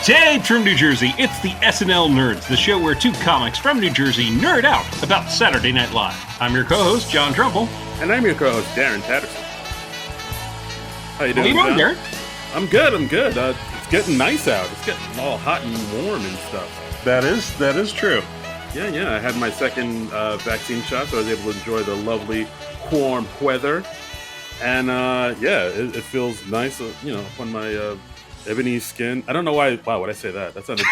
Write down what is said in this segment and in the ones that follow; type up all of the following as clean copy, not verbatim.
Dave from New Jersey, it's the SNL Nerds, the show where two comics from New Jersey nerd out about Saturday Night Live. I'm your co-host, John Trumbull. And I'm your co-host, Darren Patterson. How you doing, Darren? I'm good. It's getting nice out. It's getting all hot and warm and stuff. That is true. Yeah. I had my second vaccine shot, so I was able to enjoy the lovely warm weather. And it feels nice, upon my ebony skin. I don't know why. Wow, would I say that? That sounded.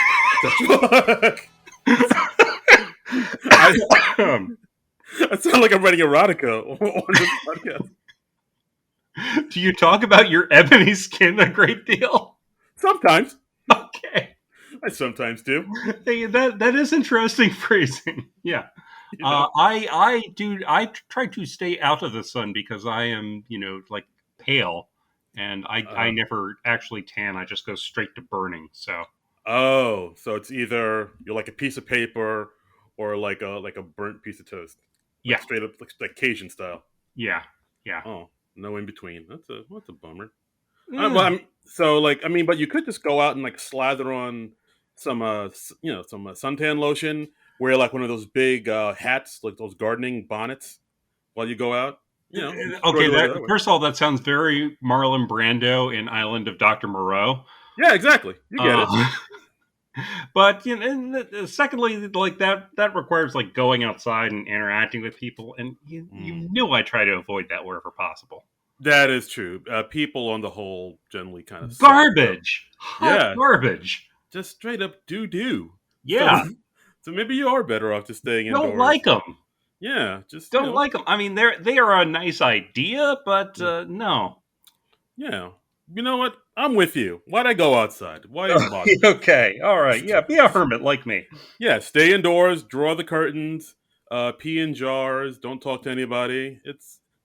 I sound like I'm writing erotica on this podcast. Do you talk about your ebony skin a great deal? Sometimes. Okay. I sometimes do. Hey, that is interesting phrasing. Yeah. You know? I try to stay out of the sun because I am, like pale. And I never actually tan. I just go straight to burning. So. Oh, so it's either you're like a piece of paper or like a burnt piece of toast. Like straight up like Cajun style. Yeah. Oh, no in between. That's a bummer. Yeah. But you could just go out and like slather on some suntan lotion. Wear like one of those big hats, like those gardening bonnets, while you go out. Okay, first of all, that sounds very Marlon Brando in Island of Dr. Moreau. Yeah, exactly. You get it. But secondly, like that requires like going outside and interacting with people, and you know I try to avoid that wherever possible. That is true. People on the whole generally kind of garbage. Garbage. Just straight up doo-doo. Yeah. So maybe you are better off just staying indoors. Don't like them. Yeah, just don't like them. I mean, they are a nice idea, but no. Yeah, you know what? I'm with you. Why'd I go outside? Why? Okay, all right. Yeah, be a hermit like me. Yeah, stay indoors. Draw the curtains. Pee in jars. Don't talk to anybody.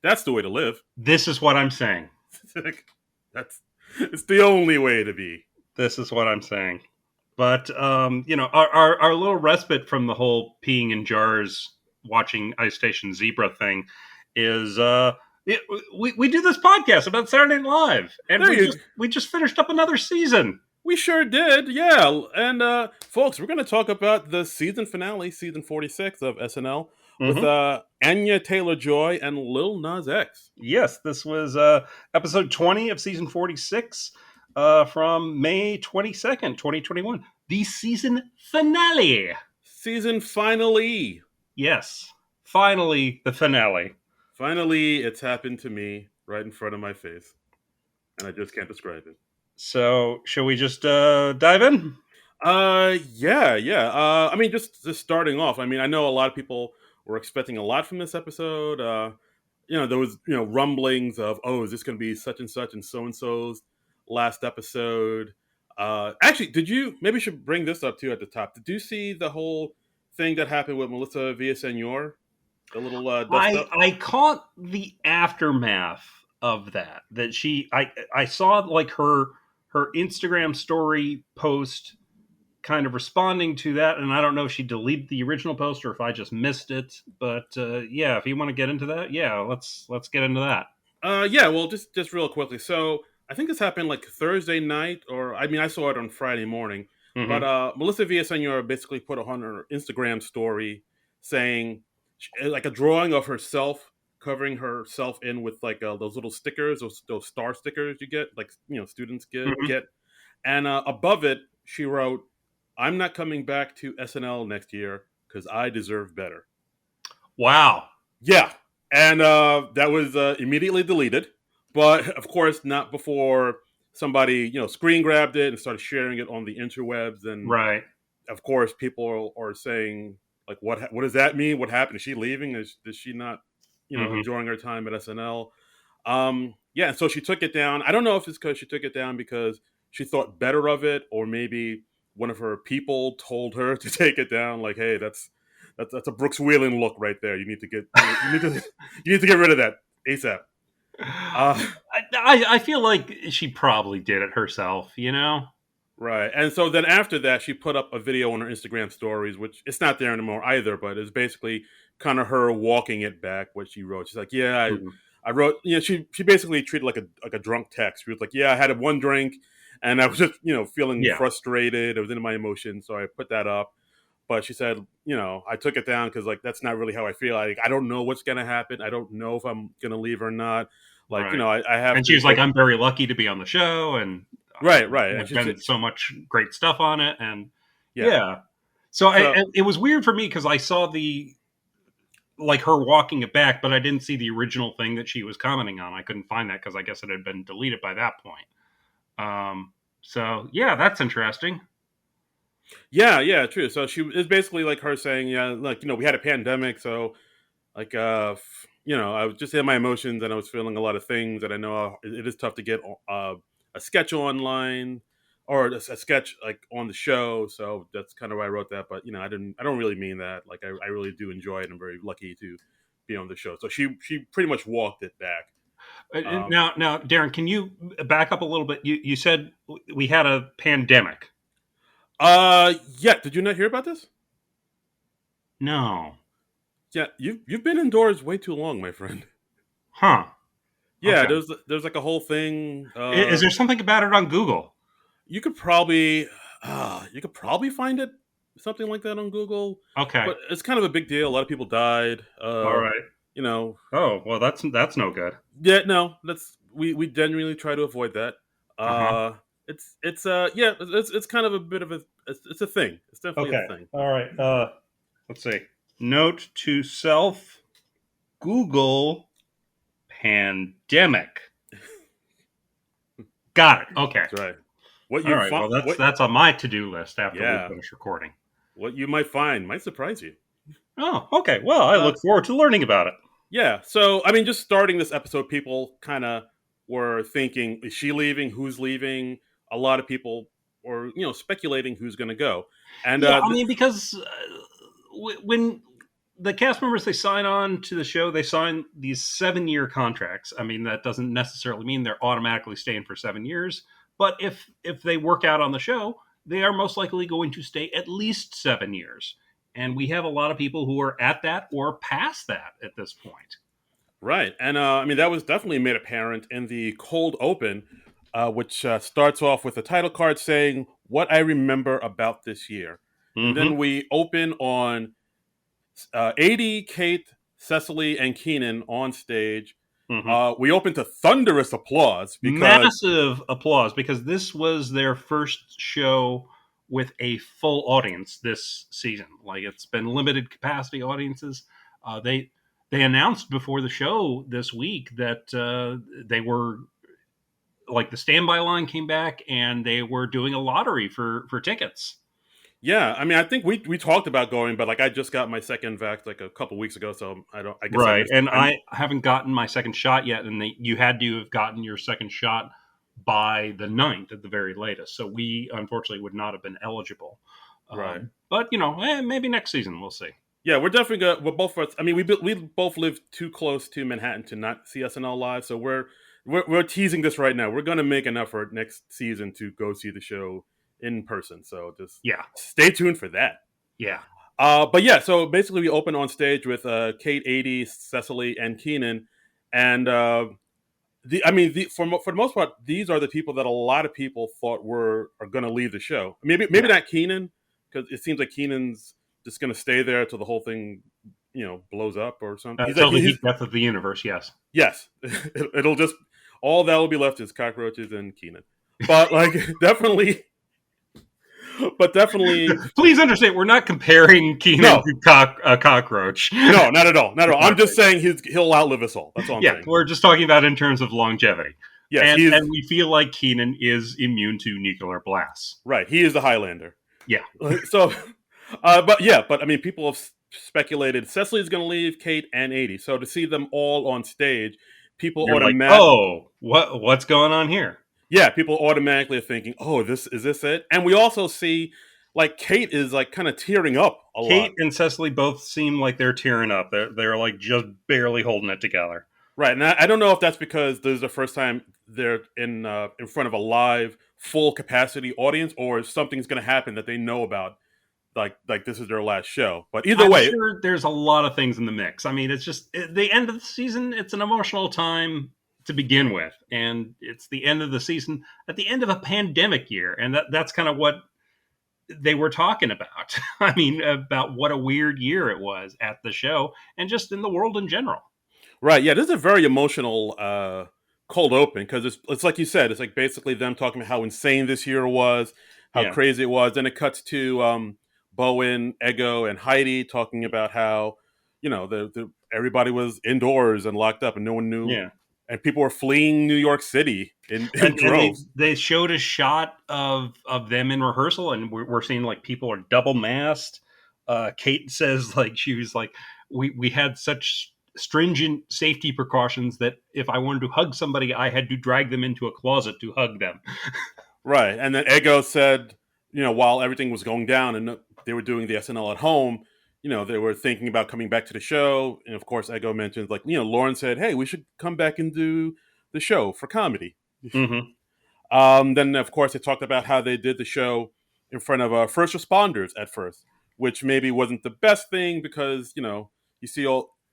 That's the way to live. This is what I'm saying. It's the only way to be. This is what I'm saying. But our little respite from the whole peeing in jars, watching Ice Station Zebra thing is we do this podcast about Saturday Night Live, and we just finished up another season. We sure did, yeah. And folks, we're going to talk about the season finale, season 46 of SNL, with Anya Taylor-Joy and Lil Nas X. Yes, this was episode 20 of season 46 from May 22nd, 2021. The season finale. Season finale. Yes, finally the finale. Finally, it's happened to me right in front of my face, and I just can't describe it. So, shall we just dive in? Yeah. Just starting off. I mean, I know a lot of people were expecting a lot from this episode. There was rumblings of, is this going to be such and so-and-so's last episode? Actually, maybe you should bring this up too at the top. Did you see the whole thing that happened with Melissa Villaseñor? The little I caught the aftermath of that. That I saw like her Instagram story post kind of responding to that, and I don't know if she deleted the original post or if I just missed it. But if you want to get into that, let's get into that. Well, just real quickly. So I think this happened like Thursday night, I saw it on Friday morning. Mm-hmm. But Melissa Villaseñor basically put on her Instagram story saying, like a drawing of herself covering herself in with like those little stickers, those star stickers you get, like students get, and above it she wrote, "I'm not coming back to SNL next year because I deserve better." Wow. Yeah, and that was immediately deleted, but of course not before somebody screen grabbed it and started sharing it on the interwebs, and right. Of course people are saying, like, what does that mean? What happened? Is she leaving? Is she not, enjoying her time at SNL? So she took it down. I don't know if it's because she took it down because she thought better of it, or maybe one of her people told her to take it down. Like, hey, that's a Brooks Wheelan look right there. You need to get rid of that ASAP. I feel like she probably did it herself. Right. And so then after that, she put up a video on her Instagram stories, which it's not there anymore either, but it's basically kind of her walking it back, what she wrote. She's like, I wrote, she basically treated like a drunk text. She was like, I had one drink and I was just feeling Yeah. frustrated. I was in my emotions, so I put that up. But she said, I took it down because like that's not really how I feel. I don't know what's gonna happen. I don't know if I'm gonna leave or not. Like Right. I have And she to was like, take I'm very lucky to be on the show, and right. And there's she said, been so much great stuff on it. And yeah. yeah. So So it was weird for me because I saw like her walking it back, but I didn't see the original thing that she was commenting on. I couldn't find that because I guess it had been deleted by that point. So yeah, that's interesting. yeah, true. So she is basically like her saying, yeah, like we had a pandemic, so like I was just in my emotions and I was feeling a lot of things, and I know it is tough to get a sketch online or a sketch like on the show. So that's kind of why I wrote that. But I don't really mean that. Like I really do enjoy it. I'm very lucky to be on the show. So she pretty much walked it back. Um, Now, Darren, can you back up a little bit? You said we had a pandemic. yeah. Did you not hear about this? No. Yeah, you've been indoors way too long, my friend. Huh. Yeah, Okay. there's like a whole thing. Is there something about it on Google? You could probably find it something like that on Google, Okay. but it's kind of a big deal. A lot of people died. All right. You know, Oh well, that's no good. yeah, no, that's we genuinely try to avoid that. Uh huh. It's yeah, it's kind of a bit of it's a thing. It's definitely a Okay. thing. All right. Let's see. Note to self: Google pandemic. Got it. Okay. That's right. What All you right. find, Well, that's on my to-do list after we yeah, finish recording. what you might find might surprise you. Oh, okay. Well, I Uh, look forward to learning about it. Yeah. So, I mean, just starting this episode, people kind of were thinking, is she leaving? Who's leaving? A lot of people were, speculating who's going to go. And Yeah, I mean, because when the cast members they sign on to the show, they sign these 7-year contracts. I mean, that doesn't necessarily mean they're automatically staying for 7 years, but if they work out on the show, they are most likely going to stay at least 7 years. And we have a lot of people who are at that or past that at this point. right. And I mean, that was definitely made apparent in the cold open, which starts off with a title card saying, "What I remember about this year." And then Mm-hmm. we open on 80, Kate, Cecily, and Keenan on stage. Mm-hmm. We open to thunderous applause because Massive applause because this was their first show with a full audience this season. Like it's been limited capacity audiences. They announced before the show this week that they were like the standby line came back and they were doing a lottery for tickets. yeah, I mean, I think we talked about going, but like I just got my second vax like a couple weeks ago, so I don't. I guess I Right, missed. and I haven't gotten my second shot yet, and you had to have gotten your second shot by the 9th at the very latest. So we unfortunately would not have been eligible. Right. But maybe next season we'll see. Yeah, we're definitely good. We're both. I mean, we both live too close to Manhattan to not see SNL live, so we're teasing this right now. We're gonna make an effort next season to go see the show in person. So just Yeah, stay tuned for that. yeah. But yeah, so basically we open on stage with Kate, 80, Cecily, and Keenan, and for the most part, these are the people that a lot of people thought are going to leave the show. Maybe Yeah. not Keenan, because it seems like Keenan's just going to stay there till the whole thing, blows up or something. He's like Until the he's heat death of the universe. Yes. yes, it'll just all that will be left is cockroaches and Keenan. But like definitely, but definitely Please understand, we're not comparing Keenan no, to a cockroach. no, not at all, not at all. I'm Okay. just saying he'll outlive us all. That's all I'm Yeah, saying. we're just talking about in terms of longevity, Yes, and we feel like Keenan is immune to nuclear blasts. right. He is the Highlander. Yeah, So, but I mean, people have speculated Cecily's going to leave, Kate and 80. So to see them all on stage, people you're like, automatic, oh, what's going on here? yeah, people automatically are thinking, oh, this is this it? And we also see like Kate is like kind of tearing up a lot, Kate and Cecily both seem like they're tearing up. They're like just barely holding it together. right? And I don't know if that's because this is the first time they're in front of a live, full capacity audience, or if something's going to happen that they know about. Like this is their last show, but either I'm way, sure there's a lot of things in the mix. I mean, it's just the end of the season. It's an emotional time to begin with, and it's the end of the season at the end of a pandemic year, and that's kind of what they were talking about. I mean, about what a weird year it was at the show and just in the world in general. Right. Yeah. This is a very emotional cold open because it's like you said. It's like basically them talking about how insane this year was, how Yeah, crazy it was. Then it cuts to Bowen, Ego, and Heidi talking about how the everybody was indoors and locked up and no one knew, yeah. and people were fleeing New York City in And droves. they showed a shot of them in rehearsal, and we're seeing like people are double masked. Kate says like she was like we had such stringent safety precautions that if I wanted to hug somebody, I had to drag them into a closet to hug them. Right. And then Ego said, while everything was going down and they were doing the SNL at home, they were thinking about coming back to the show. And of course, Ego mentioned, like, Lauren said, hey, we should come back and do the show for comedy. Mm-hmm. Then, of course, they talked about how they did the show in front of first responders at first, which maybe wasn't the best thing because, you see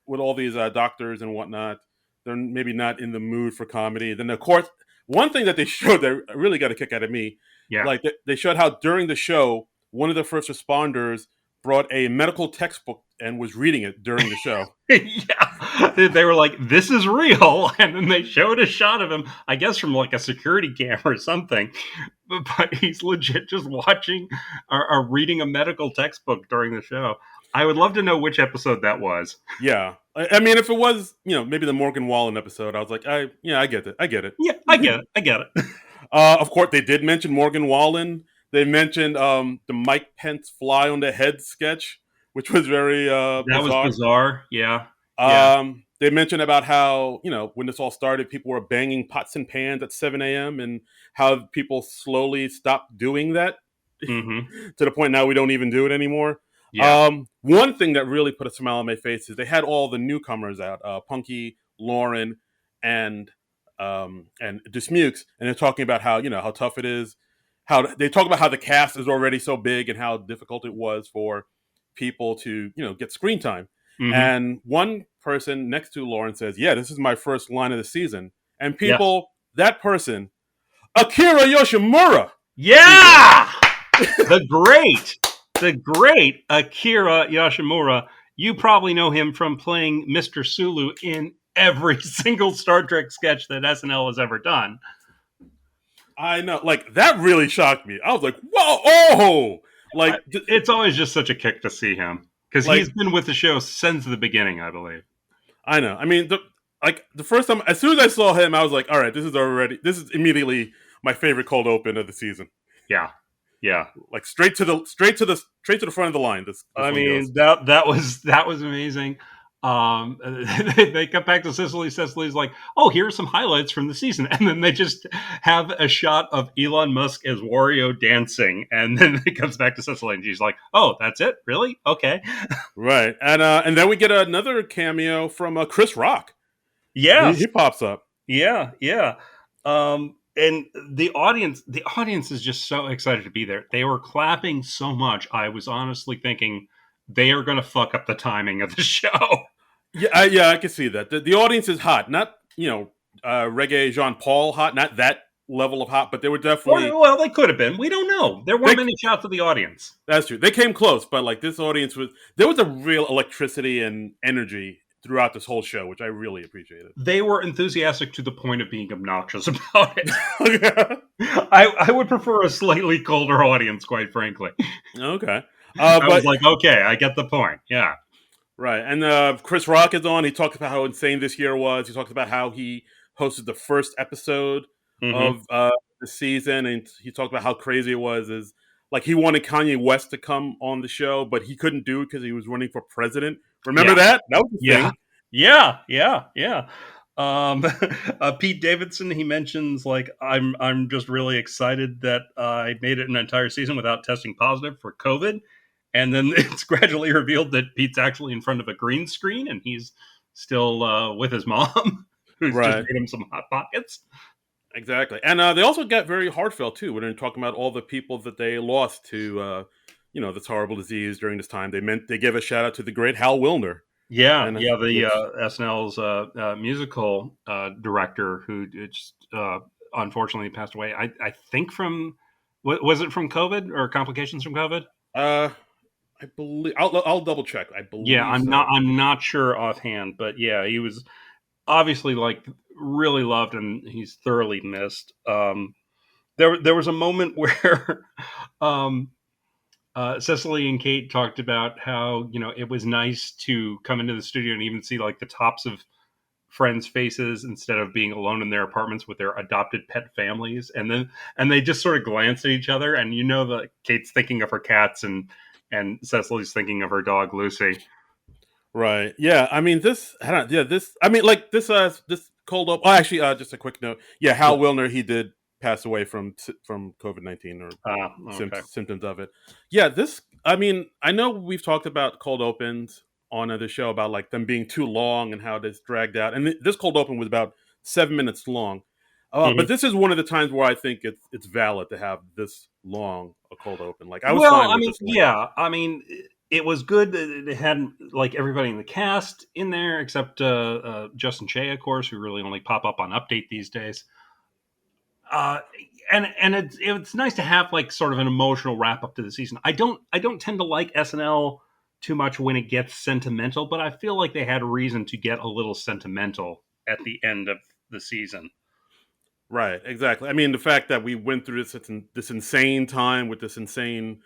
with all these doctors and whatnot, they're maybe not in the mood for comedy. Then, of course, one thing that they showed that really got a kick out of me, Yeah. like they showed how during the show, one of the first responders brought a medical textbook and was reading it during the show. Yeah, they were like, "This is real," and then they showed a shot of him, I guess from like a security camera or something. But he's legit just watching or reading a medical textbook during the show. I would love to know which episode that was. Yeah, I mean, if it was, maybe the Morgan Wallen episode, I was like, I get it, I get it. Yeah, I get it. I get it. Of course, they did mention Morgan Wallen. They mentioned the Mike Pence fly on the head sketch, which was very That was bizarre. bizarre. Yeah, yeah. They mentioned about how, when this all started, people were banging pots and pans at 7 a.m. and how people slowly stopped doing that Mm-hmm. to the point now we don't even do it anymore. Yeah. One thing that really put a smile on my face is they had all the newcomers out, Punky, Lauren, and Dismukes, and they're talking about how how tough it is. How they talk about how the cast is already so big and how difficult it was for people to get screen time. Mm-hmm. And one person next to Lauren says, "Yeah, this is my first line of the season," and Yes. that person, Akira Yoshimura, people. Yeah. The great Akira Yoshimura. You probably know him from playing Mr. Sulu in every single Star Trek sketch that SNL has ever done. I know, like that really shocked me. I was like, "Whoa, oh!" Like, It's always just such a kick to see him because like he's been with the show since the beginning, I believe. I know. I mean, the first time, as soon as I saw him, I was like, "All right, this is immediately my favorite cold open of the season." Yeah, yeah. Like straight to the front of the line. This I one goes. mean that was amazing. They cut back to Cicely. Cicely's like, "Oh, here are some highlights from the season," and then they just have a shot of Elon Musk as Wario dancing, and then it comes back to Cicely, and she's like, "Oh, that's it? Really? Okay." Right, and then we get another cameo from Chris Rock. He Yes. pops up. Yeah. Yeah. And the audience is just so excited to be there. They were clapping so much. I was honestly thinking they are going to fuck up the timing of the show. Yeah, I can see that. The audience is hot, not reggae Jean Paul hot, not that level of hot, but they were Or, definitely well, they could have been. We don't know. There they weren't many shots of the audience. That's true. They came close, but like this audience there was a real electricity and energy throughout this whole show, which I really appreciated. They were enthusiastic to the point of being obnoxious about it. I would prefer a slightly colder audience, quite frankly. Okay. I was But like, okay, I get the point. Yeah. right, and Chris Rock is on. He talks about how insane this year was. He talks about how he hosted the first episode Mm-hmm. of the season, and he talked about how crazy it was. Is like he wanted Kanye West to come on the show, but he couldn't do it because he was running for president. Remember Yeah. that? That was the Yeah. thing. Yeah. Yeah. Yeah. Um, Pete Davidson, he mentions like I'm just really excited that I made it an entire season without testing positive for COVID, and then it's gradually revealed that Pete's actually in front of a green screen and he's still with his mom, who's just Right. made him some hot pockets. Exactly, and they also got very heartfelt too when they're talking about all the people that they lost to, this horrible disease during this time. They gave a shout out to the great Hal Wilner. Yeah, and yeah. The which SNL's musical director, who just unfortunately passed away. I think from was it from COVID or complications from COVID? uh, I believe I'll double check. I Yeah, believe so. I'm not sure offhand, but yeah, he was obviously like really loved and he's thoroughly missed. There was a moment where um, Cecily and Kate talked about how it was nice to come into the studio and even see like the tops of friends' faces instead of being alone in their apartments with their adopted pet families, and they just sort of glance at each other, and that Kate's thinking of her cats and Cecily's thinking of her dog Lucy. Right. Yeah. I mean, this. I don't. Yeah. This. I mean, like this. This cold up. Oh, actually, just a quick note. Yeah, Yeah. Hal Wilner. He did pass away from COVID-19 or Okay. symptoms of it. Yeah. This. I mean, I know we've talked about cold opens on the show about like them being too long and how this dragged out. And this cold open was about 7 minutes long. But Mhm. this is one of the times where I think it's valid to have this long a cold open. Like I was Well, fine I with mean, this length. yeah, I mean, it was good that it had like everybody in the cast in there except Justin Che, of course, who really only pop up on Update these days. Uh, and it's nice to have like sort of an emotional wrap up to the season. I don't tend to like SNL too much when it gets sentimental, but I feel like they had a reason to get a little sentimental at the end of the season. Right, exactly. I mean, the fact that we went through this insane time with this insane,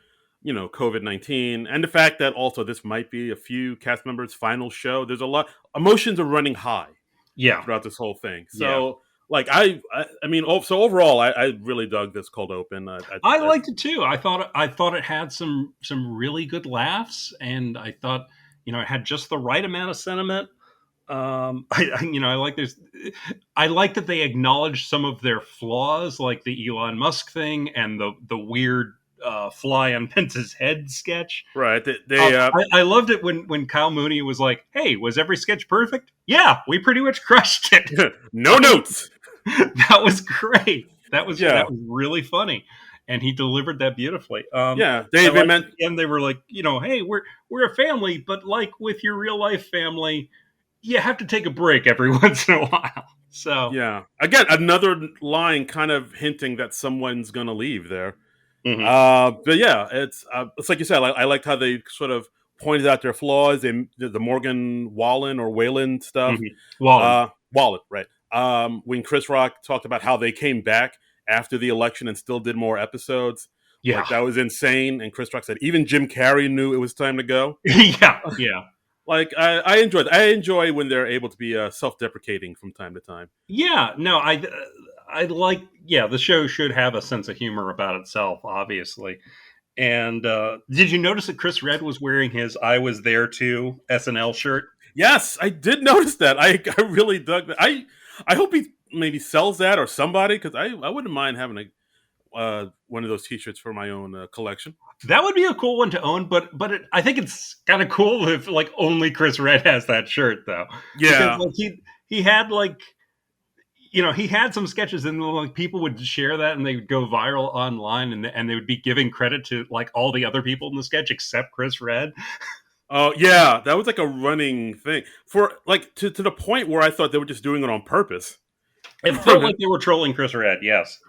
COVID-19, and the fact that also this might be a few cast members' final show. There's a lot emotions are running high Yeah, throughout this whole thing. yeah. So, like, I mean, so overall, I really dug this cold open. I I liked it too. I thought it had some really good laughs, and I thought it had just the right amount of sentiment. I like this. I like that they acknowledged some of their flaws, like the Elon Musk thing and the weird fly on Pence's head sketch. right. They I loved it when Kyle Mooney was like, "Hey, was every sketch perfect? Yeah, we pretty much crushed it." no notes. That was great. That Yeah, was really funny, and he delivered that beautifully. yeah. I They like at meant the end they were like, hey, we're a family, but like with your real life family, you have to take a break every once in a while. So, yeah. Again, another line kind of hinting that someone's gonna leave there. mhm, But yeah, it's like you said. I liked how they sort of pointed out their flaws. The Morgan Wallen or Whalen stuff. mhm. Wallen, Wallen, right? When Chris Rock talked about how they came back after the election and still did more episodes, yeah, like that was insane. And Chris Rock said even Jim Carrey knew it was time to go. yeah, yeah. Like I enjoy when they're able to be self-deprecating from time to time. Yeah, no, I like. Yeah, the show should have a sense of humor about itself, obviously. And did you notice that Chris Red was wearing his "I was there too" SNL shirt? Yes, I did notice that. I really dug that. I hope he maybe sells that or somebody because I wouldn't mind having one of those T-shirts for my own collection. That would be a cool one to own, but I think it's kind of cool if like only Chris Red has that shirt though, because Yeah, like he had like he had some sketches and like people would share that and they would go viral online and they would be giving credit to like all the other people in the sketch except Chris Red. oh yeah, that was like a running thing for like to the point where I thought they were just doing it on purpose. It felt like they were trolling Chris Red. Yes.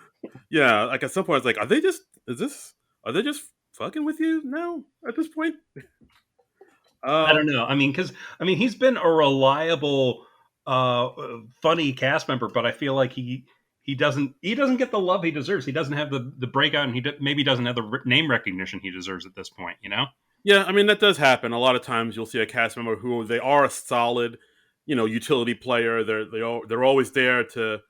Yeah, like at some point I was like, are they just fucking with you now at this point? I Um, don't know. I mean, because he's been a reliable, funny cast member, but I feel like he doesn't get the love he deserves. He doesn't have the breakout, and maybe doesn't have the name recognition he deserves at this point. Yeah, I mean that does happen. A lot of times you'll see a cast member who they are a solid, utility player. They're always there to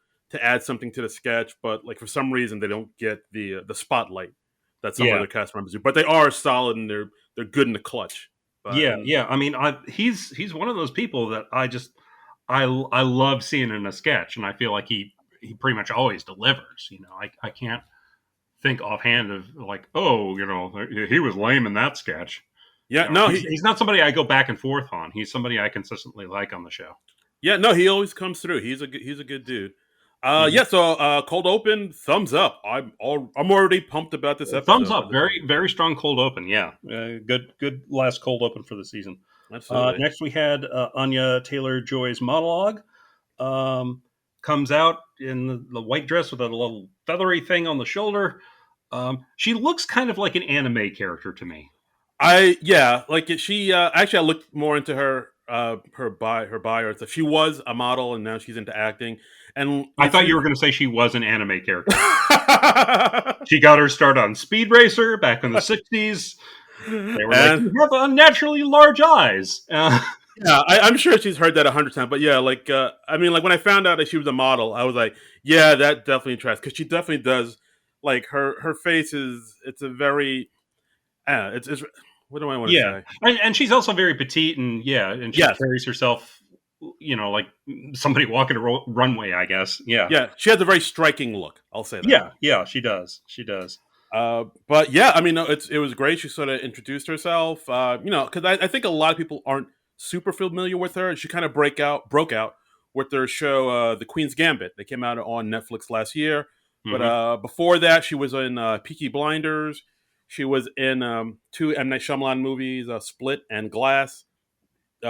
add something to the sketch, but like for some reason they don't get the spotlight that some Yeah, other cast members do. But they are solid and they're good in the clutch. But yeah, and yeah. I mean, he's one of those people that I love seeing in a sketch, and I feel like he pretty much always delivers. I can't think offhand of like, oh, he was lame in that sketch. yeah, no, He's not somebody I go back and forth on. He's somebody I consistently like on the show. he always comes through. He's a good dude. Mhm. Yeah, so cold open, thumbs up. I'm already pumped about this Thumbs episode. up. Very very strong cold open. Yeah, good last cold open for the season. Absolutely. Next, we had Anya Taylor Joy's monologue. Um, Comes out in the white dress with a little feathery thing on the shoulder. She looks kind of like an anime character to me. She actually I looked more into her bio and stuff. She was a model and now she's into acting. And I if thought you you were going to say she was an anime character. She got her start on Speed Racer back in the 60s. They were like, and you have unnaturally large eyes. yeah, I'm sure she's heard that 100 times. But yeah, I mean, like when I found out that she was a model, I was like, yeah, that definitely tracks because she definitely does. Like her face is it's a very it's what do I want to Yeah. say? And she's also very petite, and yeah, and she Yes, carries herself, like somebody walking a runway, I guess. Yeah. yeah, she has a very striking look. I'll say that. Yeah. Yeah. She does. She does. But yeah, I mean, no, it was great. She sort of introduced herself, because I think a lot of people aren't super familiar with her. She kind of broke out with their show, The Queen's Gambit. They came out on Netflix last year. But Hmm. before that, she was in Peaky Blinders. She was in two M Night Shyamalan movies, Split and Glass.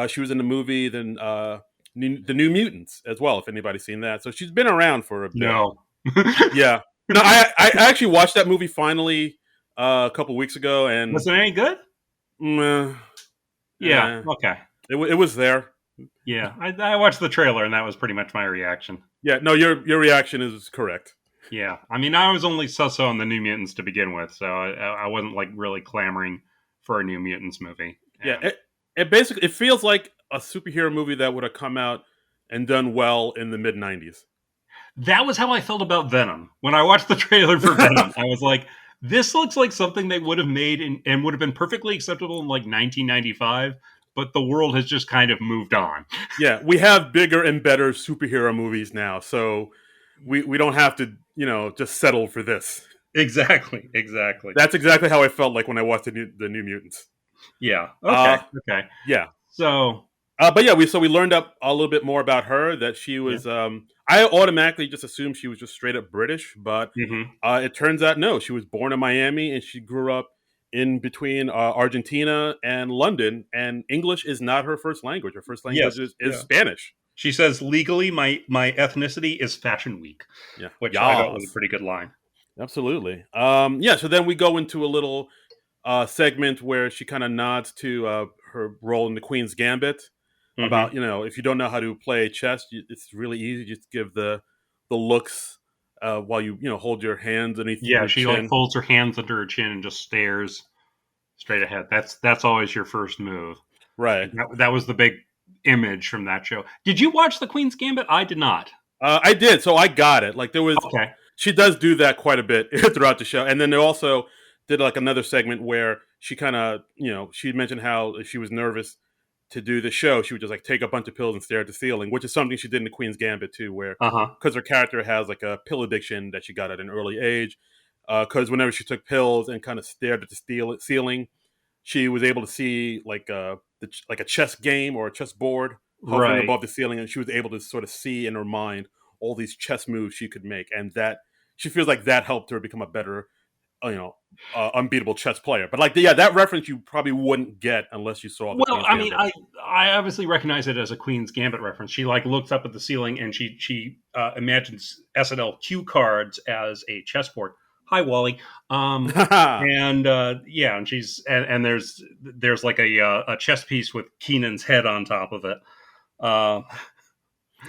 She was in the movie The New Mutants as well. If anybody's seen that, so she's been around for a bit. No. Yeah. No, I actually watched that movie finally a couple weeks ago, and Was it any good? mm, Yeah. Okay. it was there. Yeah. I watched the trailer, and that was pretty much my reaction. Yeah, no, your reaction is correct. Yeah. I mean, I was only so on the New Mutants to begin with, so I wasn't like really clamoring for a New Mutants movie. Yeah, And it basically it feels like a superhero movie that would have come out and done well in the mid 90s. that was how I felt about Venom. When I watched the trailer for Venom, I was like, this looks like something they would have made and would have been perfectly acceptable in like 1995, but the world has just kind of moved on. Yeah, we have bigger and better superhero movies now, so we don't have to just settle for this. Exactly. Exactly. That's exactly how I felt like when I watched the New Mutants. Yeah. Okay. Uh, Okay. yeah. So, But yeah, we learned up a little bit more about her. That she yeah. was. I automatically just assumed she was just straight up British, but Hmm. it turns out no. She was born in Miami and she grew up in between Argentina and London. And English is not her first language. Her first language Yes. is Yeah. Spanish. She says legally, my ethnicity is Fashion Week, Yeah. which I thought was a Yas. pretty good line. Absolutely. Yeah. So then we go into a little segment where she kind of nods to her role in the Queen's Gambit Hmm. about if you don't know how to play chess, it's really easy. Just give the looks while you hold your hands underneath Yeah. your She like chin. folds her hands under her chin and just stares straight ahead. That's always your first move. Right. That was the big image from that show. Did you watch The Queen's Gambit? I did not. I did, so I got it. Like there was, Okay. she does do that quite a bit throughout the show, and then they also did like another segment where she kind of she mentioned how if she was nervous to do the show, she would just like take a bunch of pills and stare at the ceiling, which is something she did in the Queen's Gambit too, where Uh huh. because her character has like a pill addiction that she got at an early age. Because whenever she took pills and kind of stared at the ceiling, she was able to see like a chess game or a chess board hovering Right. above the ceiling, and she was able to sort of see in her mind all these chess moves she could make, and that she feels like that helped her become a better, unbeatable chess player. But like, yeah, that reference you probably wouldn't get unless you saw the Well, Queen's I mean, Gambit. I obviously recognize it as a Queen's Gambit reference. She like looks up at the ceiling and she imagines SNL cue cards as a chessboard. Hi, Wally. And yeah, and and there's like a chess piece with Keenan's head on top of it, uh,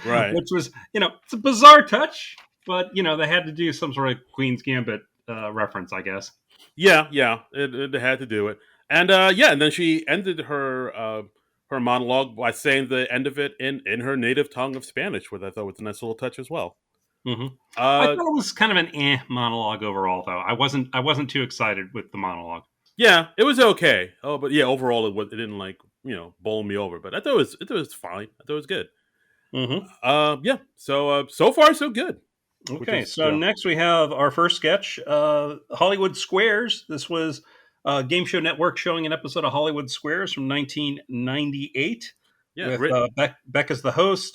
Right. which was it's a bizarre touch, but they had to do some sort of Queen's Gambit reference, I guess. Yeah, yeah, it had to do it, and yeah, and then she ended her monologue by saying the end of it in her native tongue of Spanish, which I thought was a nice little touch as well. Hmm. I Uh, thought it was kind of an monologue overall, though. I wasn't too excited with the monologue. yeah, it was okay. Oh, but yeah, overall it didn't like bowl me over, but I thought it was fine. I thought it was good. Hmm. Yeah, so far so good, which Okay, is so next we have our first sketch, Hollywood Squares. This was Game Show Network showing an episode of Hollywood Squares from 1998 yeah, with Beck as the host,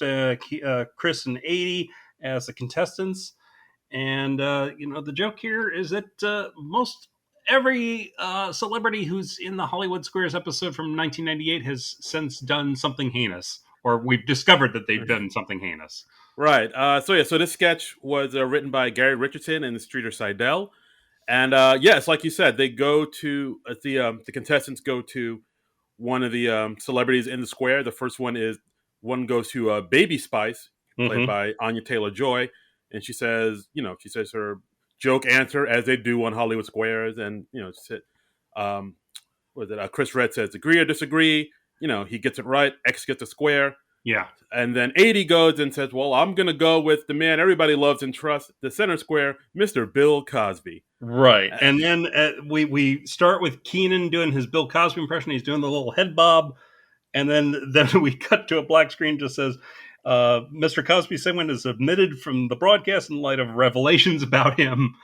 Chris and 80 as the contestants. And the joke here is that most every celebrity who's in the Hollywood Squares episode from 1998 has since done something heinous, or we've discovered that they've done something heinous. Right. So this sketch was written by Gary Richardson and Streeter Seidel. And yes, like you said, they go to the contestants go to one of the celebrities in the square. The first one goes to Baby Spice, played Mm-hmm. by Anya Taylor-Joy, and she says her joke answer as they do on Hollywood Squares, and um, was it Chris Red says agree or disagree. He gets it right. X gets a square. Yeah. And then 80 goes and says, well, I'm going to go with the man everybody loves and trusts, the center square, Mr. Bill Cosby. Right. And then we start with Keenan doing his Bill Cosby impression. He's doing the little head bob. And then we cut to a black screen just says, Mr. Cosby's segment is omitted from the broadcast in light of revelations about him.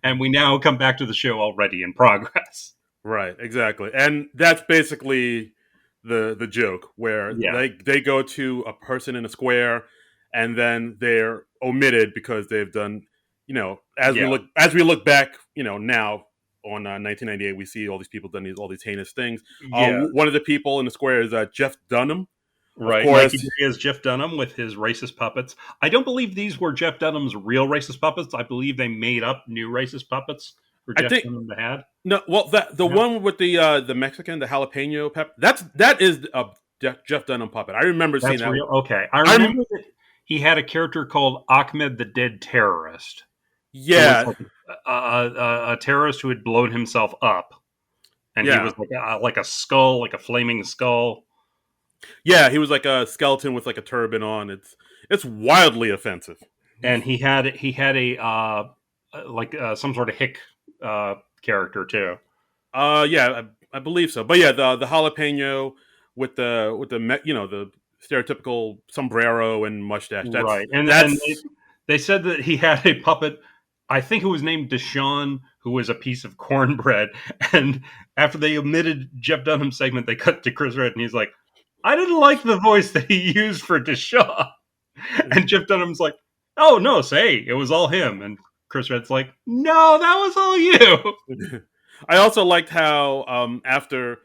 And we now come back to the show already in progress. Right, exactly. And that's basically the joke where Yeah. they go to a person in a square and then they're omitted because they've done, Yeah. as we look back, now on 1998, we see all these people done all these heinous things. Yeah. One of the people in the square is Jeff Dunham. Of Right. course, Mikey is Jeff Dunham with his racist puppets. I don't believe these were Jeff Dunham's real racist puppets. I believe they made up new racist puppets for I Jeff think Dunham to have. no. Well, the No? one with the Mexican, the jalapeno pepper. That is a Jeff Dunham puppet. I remember seeing That's that. real. Okay. I I'm remember that he had a character called Ahmed the Dead Terrorist, who was yeah, like a terrorist who had blown himself up. And he yeah, was like a skull, like a flaming skull. yeah. He was like a skeleton with like a turban on. It's wildly offensive. And he had a some sort of hick character too. Yeah, I believe so. But yeah, the jalapeno with the stereotypical sombrero and mustache. Right. And That's they said that he had a puppet, I think it was named Deshaun, who was a piece of cornbread. And after they omitted Jeff Dunham's segment, they cut to Chris Red, and he's like, I didn't like the voice that he used for Deshaun. And Jeff Dunham's like, oh, no, say, it was all him. And Chris Red's like, no, that was all you. I also liked how after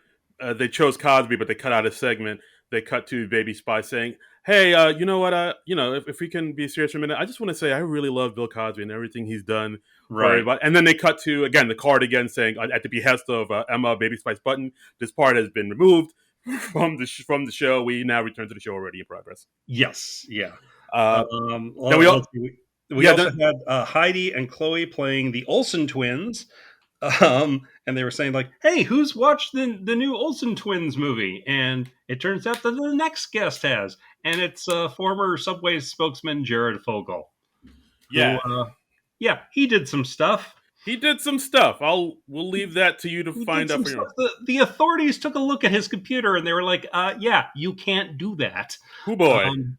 they chose Cosby, but they cut out his segment. They cut to Baby Spy saying, "Hey, you know what? If we can be serious for a minute, I just want to say I really love Bill Cosby and everything he's done for Right. everybody." And then they cut to again the card again saying, at the behest of Emma Baby Spice Button, this part has been removed from the show. We now return to the show already in progress. Yes. Yeah. Uh, then we all, Let's see. We yeah, also then, had Heidi and Chloe playing the Olsen twins. And they were saying like, "Hey, who's watched the new Olsen twins movie?" And it turns out that the next guest has, and it's former Subway spokesman Jared Fogle, who, yeah. yeah, he did some stuff. He did some stuff. We'll leave that to you to He find did out some for stuff. your The authorities took a look at his computer and they were like, "Yeah, you can't do that." Oh boy. Um,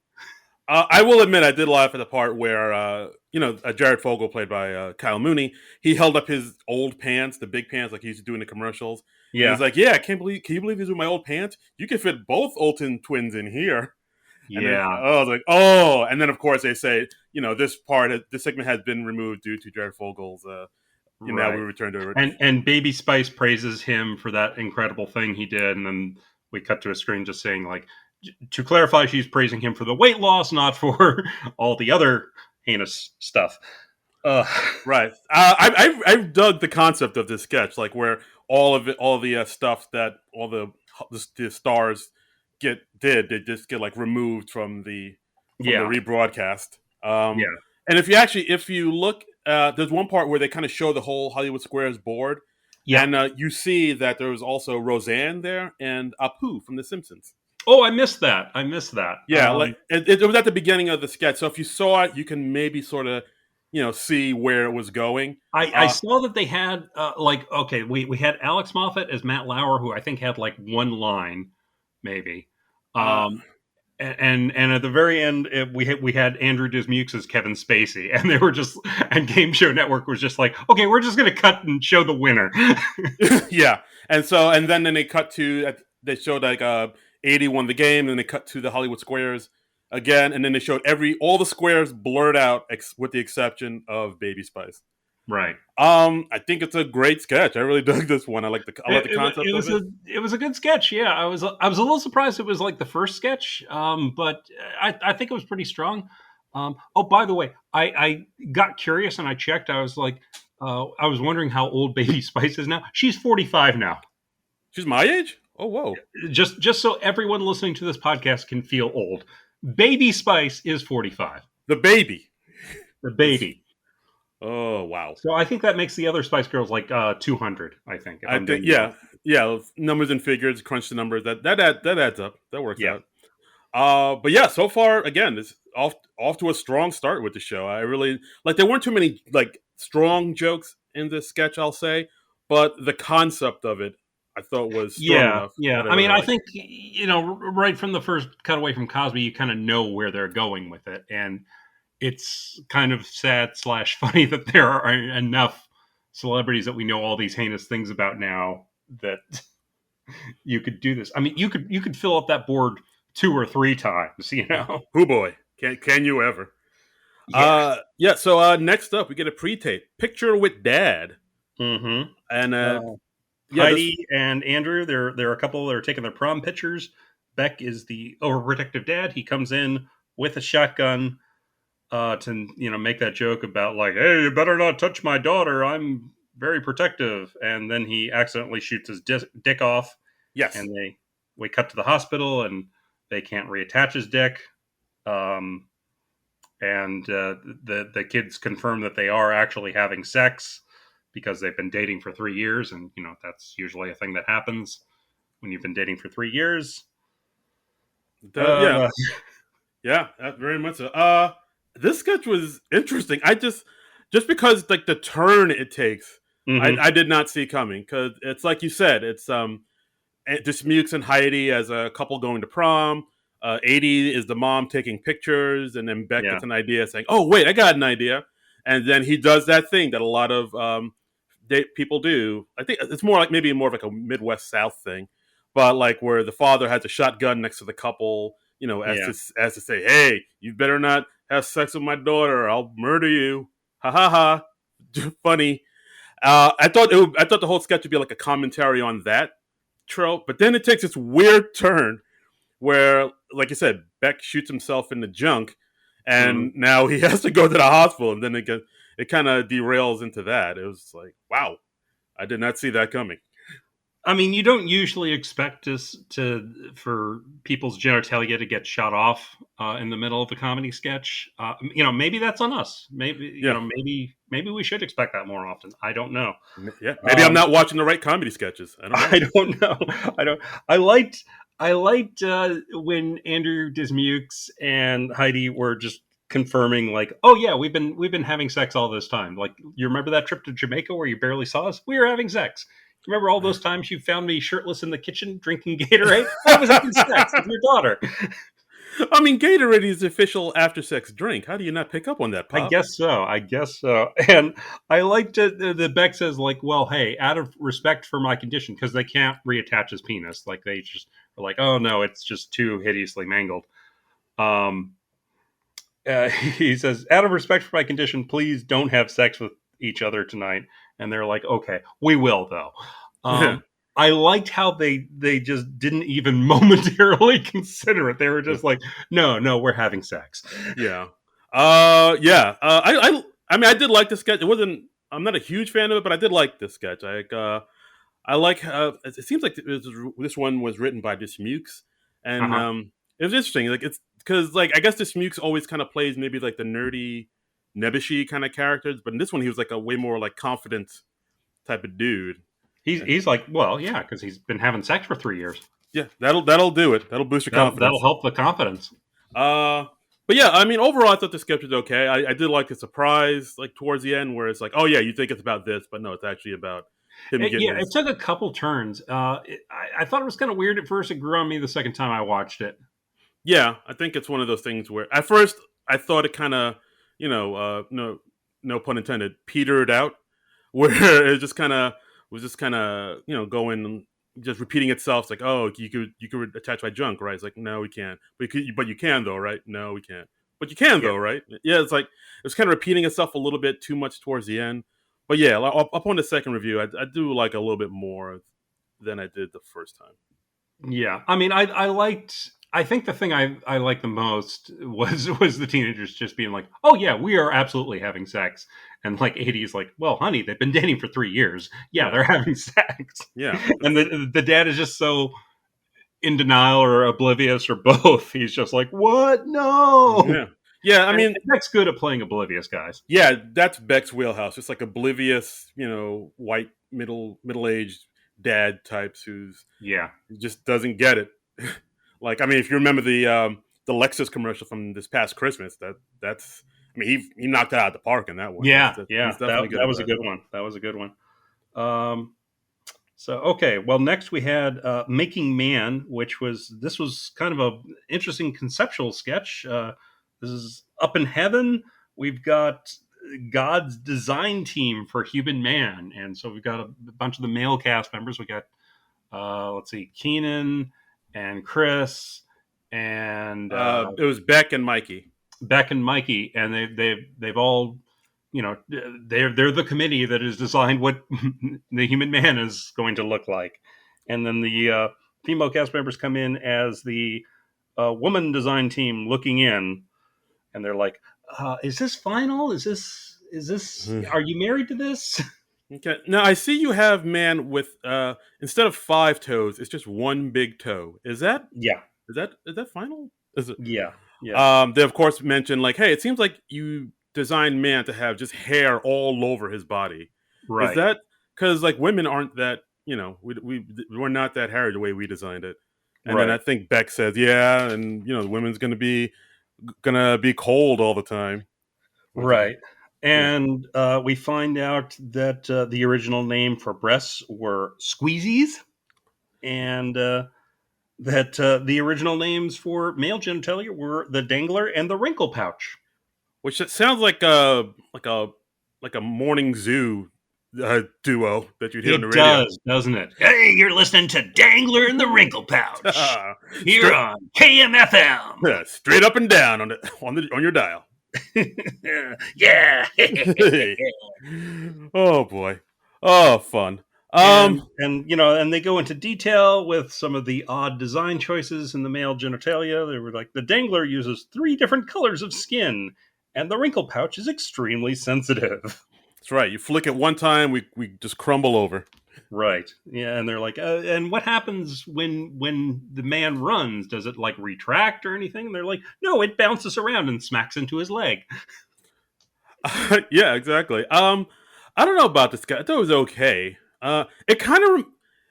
I will admit I did laugh at the part where Jared Fogle, played by Kyle Mooney, he held up his old pants, the big pants like he used to do in the commercials. And yeah, he's like, "Yeah, can you believe these are my old pants? You can fit both Olsen twins in here." And then yeah, I was like, "Oh!" And then of course they say, this segment has been removed due to Jared Fogle's. Now we right. return to it. And Baby Spice praises him for that incredible thing he did, and then we cut to a screen just saying like, to clarify, she's praising him for the weight loss, not for all the other heinous stuff. Uh, Right. I dug the concept of this sketch, like where all the stuff that all the stars they just get like removed from the yeah, rebroadcast. yeah, And if you look, there's one part where they kind of show the whole Hollywood Squares board, yeah. and you see that there was also Roseanne there and Apu from The Simpsons. Oh, I missed that. I missed that. Yeah, like it was at the beginning of the sketch, so if you saw it, you can maybe sort of see where it was going. I saw that they had okay, we had Alex Moffat as Matt Lauer, who I think had like one line, maybe. Uh, Um, and at the very end, we had Andrew Dismukes as Kevin Spacey, and they were just, and Game Show Network was just like, okay, we're just going to cut and show the winner. yeah, and then they cut to they showed like 80 won the game, and they cut to the Hollywood Squares again, and then they showed all the squares blurred out with the exception of Baby Spice. Right. I think it's a great sketch. I really dug this one. I like the concept of it. It was a good sketch. Yeah, I was a little surprised it was like the first sketch, but I think it was pretty strong. Oh, by the way, I got curious and I checked. I was like, I was wondering how old Baby Spice is now. She's 45 now. She's my age? Oh, whoa. Just so everyone listening to this podcast can feel old, Baby Spice is 45. The baby. The It's, baby. oh, wow. So I think that makes the other Spice Girls like 200. I think if I I'm think, doing the math. yeah. Yeah, numbers and figures, crunch the numbers. That adds up. That works Yeah. out. But yeah, so far again, it's off to a strong start with the show. I really like. There weren't too many like strong jokes in this sketch, I'll say, but the concept of it, I thought was strong Yeah, enough yeah. that I I mean, really I liked. think right from the first cutaway from Cosby, you kind of know where they're going with it, and it's kind of sad slash funny that there are enough celebrities that we know all these heinous things about now that you could do this. I mean, you could fill up that board two or three times, you know. Who boy, can you ever? Yeah. Yeah. So next up, we get a pre-tape picture with Dad, Mm-hmm. and yeah, this Heidi and Andrew, they're a couple that are taking their prom pictures. Beck is the overprotective dad. He comes in with a shotgun to make that joke about like, hey, you better not touch my daughter. I'm very protective, and then he accidentally shoots his dick off, yes, and we cut to the hospital, and they can't reattach his dick. Um, and the kids confirm that they are actually having sex because they've been dating for 3 years, and that's usually a thing that happens when you've been dating for 3 years. yeah, Uh, yeah, very much so. This sketch was interesting. Just because like the turn it takes, mhm. I did not see coming because it's like you said, it's Dismukes and Heidi as a couple going to prom. 80 is the mom taking pictures, and then Beck Yeah, gets an idea saying, "Oh wait, I got an idea," and then he does that thing that a lot of people do. I think it's more like maybe more of like a Midwest South thing, but like where the father has a shotgun next to the couple, yeah. as to say, "Hey, you better not have sex with my daughter, or I'll murder you." Ha ha ha! Funny. I thought the whole sketch would be like a commentary on that trope, but then it takes this weird turn where, like I said, Beck shoots himself in the junk, Mhm. and now he has to go to the hospital, and then it kind of derails into that. It was like, wow, I did not see that coming. I mean, you don't usually expect us for people's genitalia to get shot off in the middle of a comedy sketch. Maybe that's on us. Maybe Yeah, maybe we should expect that more often. I don't know. yeah. Maybe I'm Um, not watching the right comedy sketches. I don't know. I don't know. I don't. I liked when Andrew Dismukes and Heidi were just confirming, like, oh yeah, we've been having sex all this time. Like, you remember that trip to Jamaica where you barely saw us? We were having sex. Remember all those times you found me shirtless in the kitchen drinking Gatorade? I was having sex with your daughter. I mean, Gatorade is the official after-sex drink. How do you not pick up on that, I Pop? guess so. I guess so. And I liked it. The Beck says, like, well, hey, out of respect for my condition, because they can't reattach his penis. Like, they just are like, oh no, it's just too hideously mangled. Um, he says, out of respect for my condition, please don't have sex with each other tonight. And they're like, okay, we will though. Yeah. I liked how they just didn't even momentarily consider it. They were just like, no, no, we're having sex. Yeah. Yeah. I mean, I did like the sketch. It wasn't. I'm not a huge fan of it, but I did like this sketch. I like. It seems like this one was written by Dismukes, and Uh-huh. it was interesting. Like it's because like I guess Dismukes always kind of plays maybe like the nerdy, nebbishy kind of characters, but in this one he was like a way more like confident type of dude. And He's like, well, yeah, because he's been having sex for 3 years. yeah, that'll do it. That'll boost your That'll confidence. help the confidence. Uh, but yeah, I mean, overall, I thought the sketch was okay. I did like the surprise, like towards the end, where it's like, oh yeah, you think it's about this, but no, it's actually about him getting Yeah, it his. took a couple turns. I thought it was kind of weird at first. It grew on me the second time I watched it. Yeah, I think it's one of those things where at first I thought it kind of, no pun intended, petered out, where it just kind of was just kind of going just repeating itself. It's like, oh, you could attach my junk, right? It's like, no, we can't, but you can though, right? No, we can't, but you can Yeah, though, right? Yeah, it's like it was kind of repeating itself a little bit too much towards the end. But yeah, upon the second review, I do like a little bit more than I did the first time. Yeah, I mean, I liked. I think the thing I liked the most was the teenagers just being like, "Oh yeah, we are absolutely having sex," and like 80's like, "Well, honey, they've been dating for 3 years. Yeah, Yeah, they're having sex," yeah, and the dad is just so in denial or oblivious or both. He's just like, "What? No!" yeah, yeah. I And mean, Beck's good at playing oblivious guys. yeah, that's Beck's wheelhouse. Just like oblivious, white middle aged dad types who's Yeah, just doesn't get it. Like, I mean, if you remember the Lexus commercial from this past Christmas, that's I mean, he knocked it out of the park in that one. yeah, He's yeah. definitely good That at was a that. good one. That was a good one. Um, So okay, well next we had Making Man, which was kind of a interesting conceptual sketch. This is Up in Heaven. We've got God's design team for Human Man, and so we've got a bunch of the male cast members. We got let's see, Keenan and Chris and It was Beck and Mikey. Beck and Mikey, and they've all, they're the committee that has designed what the human man is going to look like, and then the female cast members come in as the woman design team looking in, and they're like, "Is this final? Is this? Are you married to this?" Okay. Now I see you have man with instead of 5 toes, it's just one big toe. Yeah, Is that final? Is it? yeah, yeah. They of course mentioned like, hey, it seems like you designed man to have just hair all over his body. Is Right, that because like women aren't that we're not that hairy the way we designed it? And then I right. think Beck says, yeah, and the women's gonna be cold all the time. Which is Right. yeah. And we find out that the original name for breasts were squeezies, and that the original names for male genitalia were the dangler and the wrinkle pouch. Which it sounds like a morning zoo duo that you'd hear on the It radio. does, doesn't it? Hey, you're listening to Dangler and the Wrinkle Pouch here straight, on KMFM. yeah, straight up and down on your dial. Yeah. Oh boy, oh fun. And they go into detail with some of the odd design choices in the male genitalia. They were like, the dangler uses 3 different colors of skin, and the wrinkle pouch is extremely sensitive. That's right. You flick it one time, we just crumble over. Right. Yeah, and they're like, and what happens when the man runs? Does it like retract or anything? And they're like, no, it bounces around and smacks into his leg. Yeah, exactly. I don't know about this guy. I thought it was okay. It kind of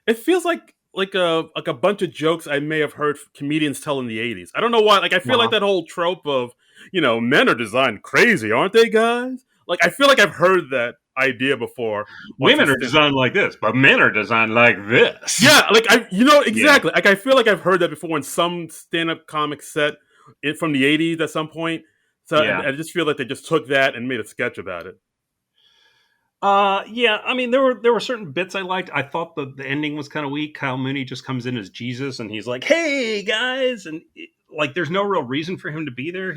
it feels like a bunch of jokes I may have heard comedians tell in the '80s. I don't know why. Like I feel like Uh-huh. that whole trope of men are designed crazy, aren't they, guys? Like I feel like I've heard that idea before. Watching Women are designed like this, but men are designed like this. yeah, like Yeah. exactly. Like I feel like I've heard that before in some stand-up comic set from the '80s at some point. So Yeah. I just feel like they just took that and made a sketch about it. Yeah, I mean there were certain bits I liked. I thought the ending was kind of weak. Kyle Mooney just comes in as Jesus and he's like, "Hey guys," and like there's no real reason for him to be there.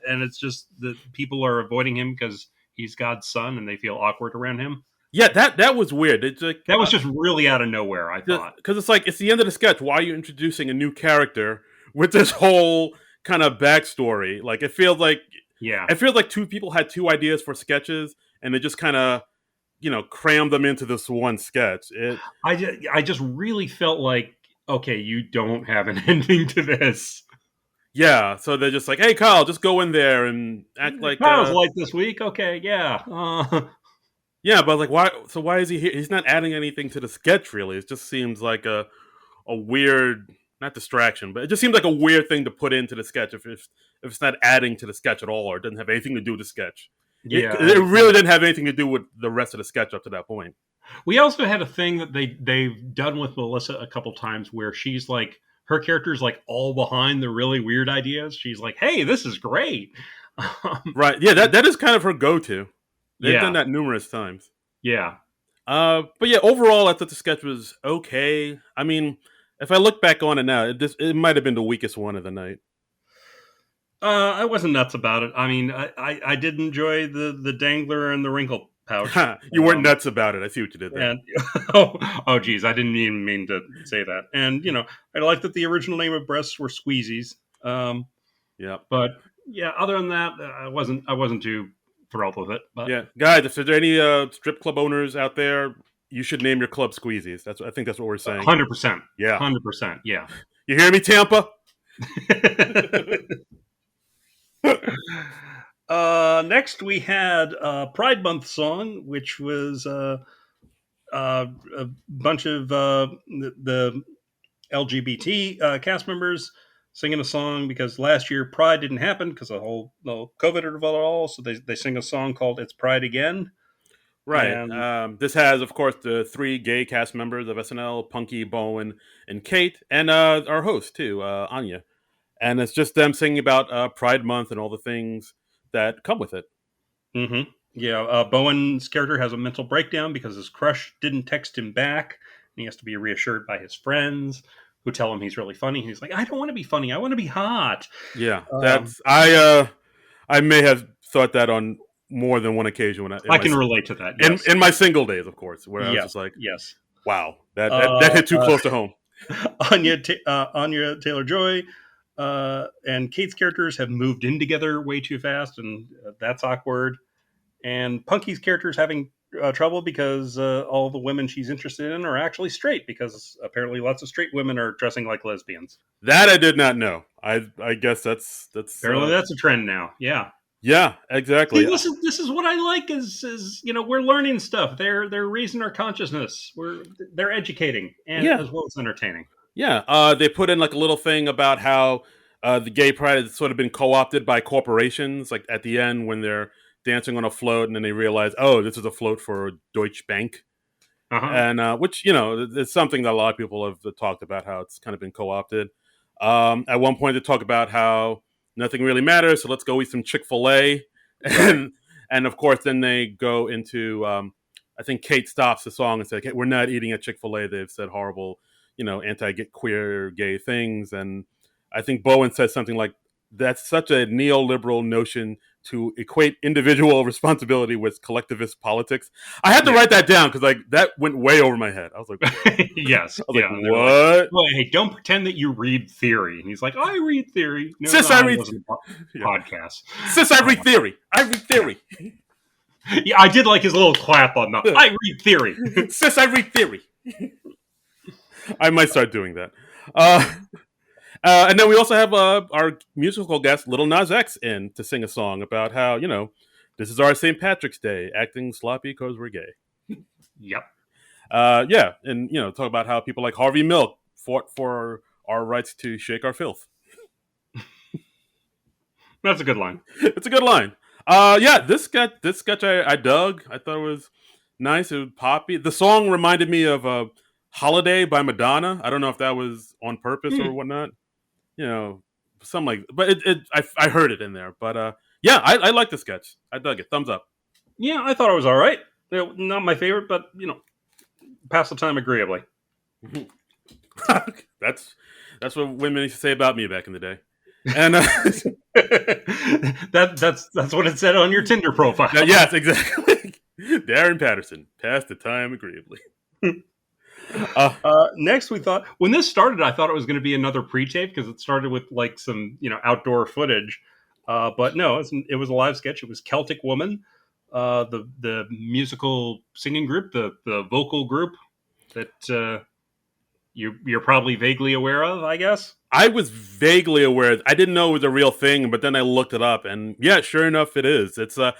And it's just that people are avoiding him because he's God's son and they feel awkward around him. Yeah, that was weird. It's like That was just really out of nowhere, I thought. because it's like it's the end of the sketch. Why are you introducing a new character with this whole kind of backstory? Like Yeah. it feels like two people had two ideas for sketches and they just kind of crammed them into this one sketch. I just really felt like, okay, you don't have an ending to this. Yeah, so they're just like, hey Kyle, just go in there and act like Kyle's light this week. Okay, yeah. yeah, but like why? So why is he here? He's not adding anything to the sketch really. It just seems like a weird, not distraction, but it just seems like a weird thing to put into the sketch if it's not adding to the sketch at all or it doesn't have anything to do with the sketch. Yeah. It really didn't have anything to do with the rest of the sketch up to that point. We also had a thing that they've done with Melissa a couple times where she's like, her character's like all behind the really weird ideas. She's like, "Hey, this is great." Right? Yeah, that is kind of her go-to. They've done Yeah, that numerous times. yeah. But yeah, overall, I thought the sketch was okay. I mean, if I look back on it now, it might have been the weakest one of the night. I wasn't nuts about it. I mean, I did enjoy the dangler and the wrinkle pouch. You weren't nuts about it. I see what you did there. And oh, geez, I didn't even mean to say that. And I like that the original name of breasts were squeezies. Yeah. But yeah, other than that, I wasn't too thrilled with it. But Yeah, guys, if there's any strip club owners out there, you should name your club Squeezies. I think that's what we're saying. 100%, Yeah, 100%, yeah. you hear me, Tampa? Next, we had a Pride Month song, which was a bunch of the LGBT cast members singing a song because last year Pride didn't happen because the whole COVID or all. So they sing a song called "It's Pride Again." Right. And This has, of course, the three gay cast members of SNL: Punky, Bowen, and Kate, and our host too, Anya. And it's just them singing about Pride Month and all the things that come with it. mm-hmm. Yeah, Bowen's character has a mental breakdown because his crush didn't text him back. And he has to be reassured by his friends who tell him he's really funny. He's like, I don't want to be funny. I want to be hot. Yeah, Um, that's I may have thought that on more than one occasion when I can relate to that. Yes. in my single days, of course, where I was Yes. just like, Yes. wow, that hit too close to home. Anya Taylor-Joy and Kate's characters have moved in together way too fast, and that's awkward. And Punky's character's having trouble because all the women she's interested in are actually straight, because apparently lots of straight women are dressing like lesbians. That I did not know. I guess that's Apparently that's a trend now. Yeah. Yeah, exactly. See, this is what I like is we're learning stuff. They're raising our consciousness. They're educating and Yeah. as well as entertaining. Yeah, they put in like a little thing about how the gay pride has sort of been co-opted by corporations. Like at the end when they're dancing on a float, and then they realize, oh, this is a float for Deutsche Bank, Uh-huh. and which it's something that a lot of people have talked about, how it's kind of been co-opted. At one point, they talk about how nothing really matters, so let's go eat some Chick-fil-A, and of course, then they go into. I think Kate stops the song and says, hey, "We're not eating at Chick-fil-A. They've said horrible, anti-queer gay things." And I think Bowen says something like, "That's such a neoliberal notion to equate individual responsibility with collectivist politics." I had to write that down because that went way over my head. I was like, yes. I was like, what? Like, well, hey, don't pretend that you read theory. And he's like, I read theory. No, Sis, no, I read podcast. Sis, I read theory. I read theory. Yeah, I did like his little clap on that. I read theory. Sis, I read theory. I might start doing that. And then we also have our musical guest, Little Nas X, in to sing a song about how, this is our St. Patrick's Day, acting sloppy because we're gay. Yep. Yeah, and, talk about how people like Harvey Milk fought for our rights to shake our filth. That's a good line. It's a good line. Yeah, this sketch I dug. I thought it was nice. It was poppy. The song reminded me of Holiday by Madonna. I don't know if that was on purpose or whatnot. Something like. But I heard it in there. But yeah, I like the sketch. I dug it. Thumbs up. Yeah, I thought it was all right. Not my favorite, but pass the time agreeably. That's what women used to say about me back in the day. And that's what it said on your Tinder profile. Yes, exactly. Darren Patterson, pass the time agreeably. Next, we thought when this started, I thought it was going to be another pre-tape because it started with like some outdoor footage, but no, it was a live sketch. It was Celtic Woman, the musical singing group, the vocal group that you're probably vaguely aware of, I guess. I was vaguely aware. I didn't know it was a real thing, but then I looked it up, and yeah, sure enough, it is. It's I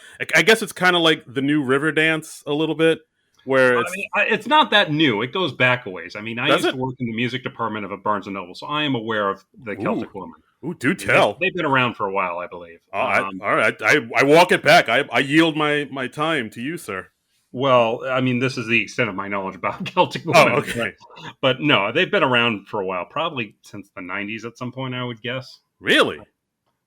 guess it's kind of like the new Riverdance a little bit. Where it's not that new. It goes back a ways. I mean, I used to work in the music department of a Barnes & Noble, so I am aware of the Celtic Woman. Ooh, do tell. They've been around for a while, I believe. All right. I walk it back. I yield my time to you, sir. Well, I mean, this is the extent of my knowledge about Celtic Woman. Oh, okay. But no, they've been around for a while, probably since the 90s at some point, I would guess. Really?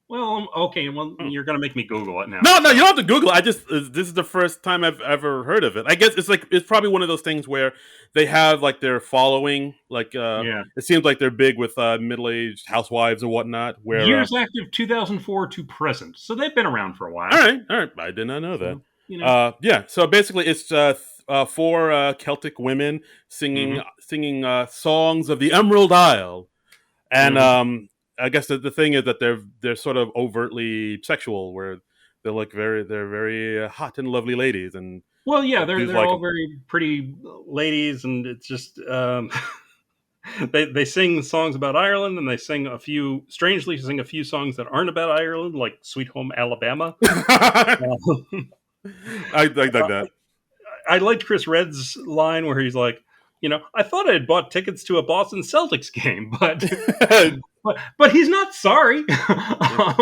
Well, okay. Well, you're going to make me Google it now. No, you don't have to Google it. This is the first time I've ever heard of it. I guess it's probably one of those things where they have like their following. Like, It seems like they're big with middle-aged housewives and whatnot. Where years active 2004 to present, so they've been around for a while. All right. I did not know that. You know. Yeah. So basically, it's four Celtic women Hmm. singing songs of the Emerald Isle, and Hmm. I guess the thing is that they're sort of overtly sexual, where they're very hot and lovely ladies, and Well, yeah, dudes they're like all them. very pretty ladies, and it's just they sing songs about Ireland, and they sing a few strangely sing a few songs that aren't about Ireland, like "Sweet Home Alabama." Um, I like that. I liked Chris Red's line where he's like, I thought I had bought tickets to a Boston Celtics game, but but he's not sorry. Yeah.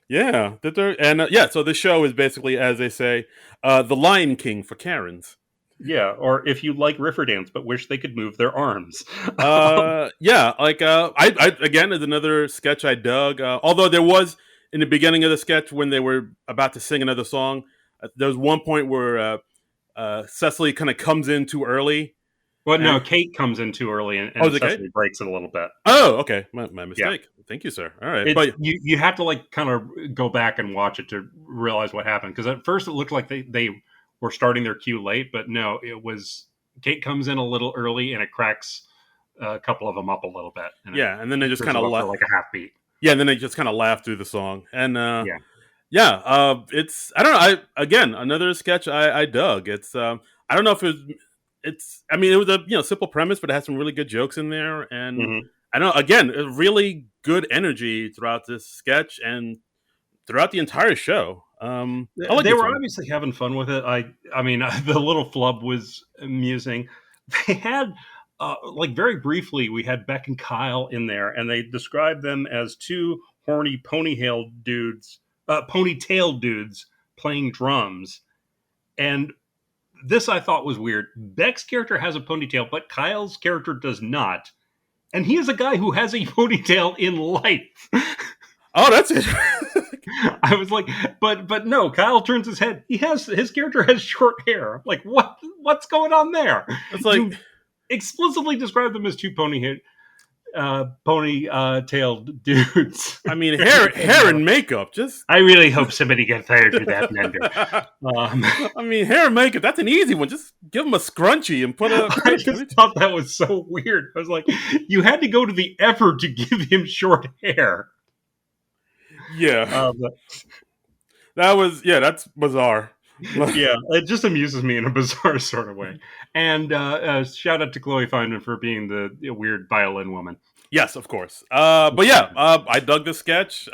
Yeah, that they're and yeah. So the show is basically, as they say, the Lion King for Karens. Yeah, or if you like Rifferdance but wish they could move their arms. Yeah, like I again is another sketch I dug. Although there was in the beginning of the sketch when they were about to sing another song, there was one point where Cecily kind of comes in too early, Well, and no, Kate comes in too early, and, oh, and is it okay? Cecily breaks it a little bit. Oh, okay, my Yeah, mistake. Thank you, sir. All right, it's but you have to like kind of go back and watch it to realize what happened, because at first it looked like they were starting their cue late, but no, it was Kate comes in a little early and it cracks a couple of them up a little bit, and it yeah, and then they just brings kind them of up for like a half beat. yeah, and then they just kind of laugh through the song, and Yeah. yeah, it's I don't know. I again another sketch I dug. It's I don't know if it's I mean it was a simple premise, but it has some really good jokes in there, and Hmm. I don't know again a really good energy throughout this sketch and throughout the entire show. I like They this were one. obviously having fun with it. I mean, the little flub was amusing. They had like very briefly, we had Beck and Kyle in there, and they described them as two horny ponytail dudes playing drums. And this I thought was weird. Beck's character has a ponytail, but Kyle's character does not. And he is a guy who has a ponytail in life. Oh, that's it. I was like, but no. Kyle turns his head. His character has short hair. Like what's going on there? It's like You explicitly describe them as two tailed dudes. I mean hair and makeup just. I really hope somebody gets hired for that blender. Um, I mean, hair and makeup, that's an easy one. Just give him a scrunchie and put I a just thought that was so weird. I was like, you had to go to the effort to give him short hair. yeah. Um, That's bizarre. yeah, it just amuses me in a bizarre sort of way. And shout out to Chloe Feynman for being the weird violin woman. Yes, of course. But yeah, I dug this sketch.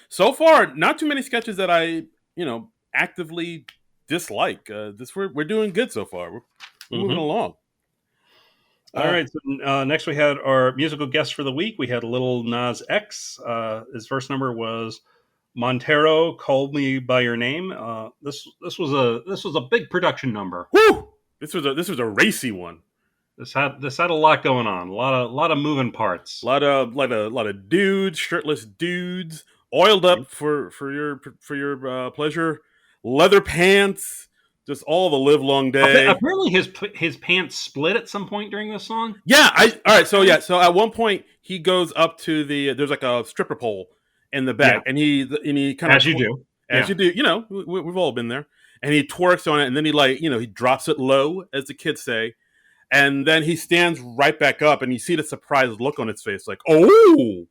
So far, not too many sketches that I, actively dislike. This we're doing good so far. We're moving Mm-hmm. along. All Uh, right. So, next, we had our musical guest for the week. We had Little Nas X. His first number was Montero. Called Me by Your Name. This was a big production number. whew! This was a racy one. This had a lot going on. A lot of moving parts. A lot of dudes, shirtless dudes, oiled up for your pleasure. Leather pants, just all the live long day. Apparently, his pants split at some point during this song. Yeah, all right. So at one point he goes up to there's like a stripper pole in the Yeah, back, and he kind of as you do. as Yeah. you do. We've all been there, and he twerks on it, and then he drops it low, as the kids say, and then he stands right back up, and you see the surprised look on his face, like oh,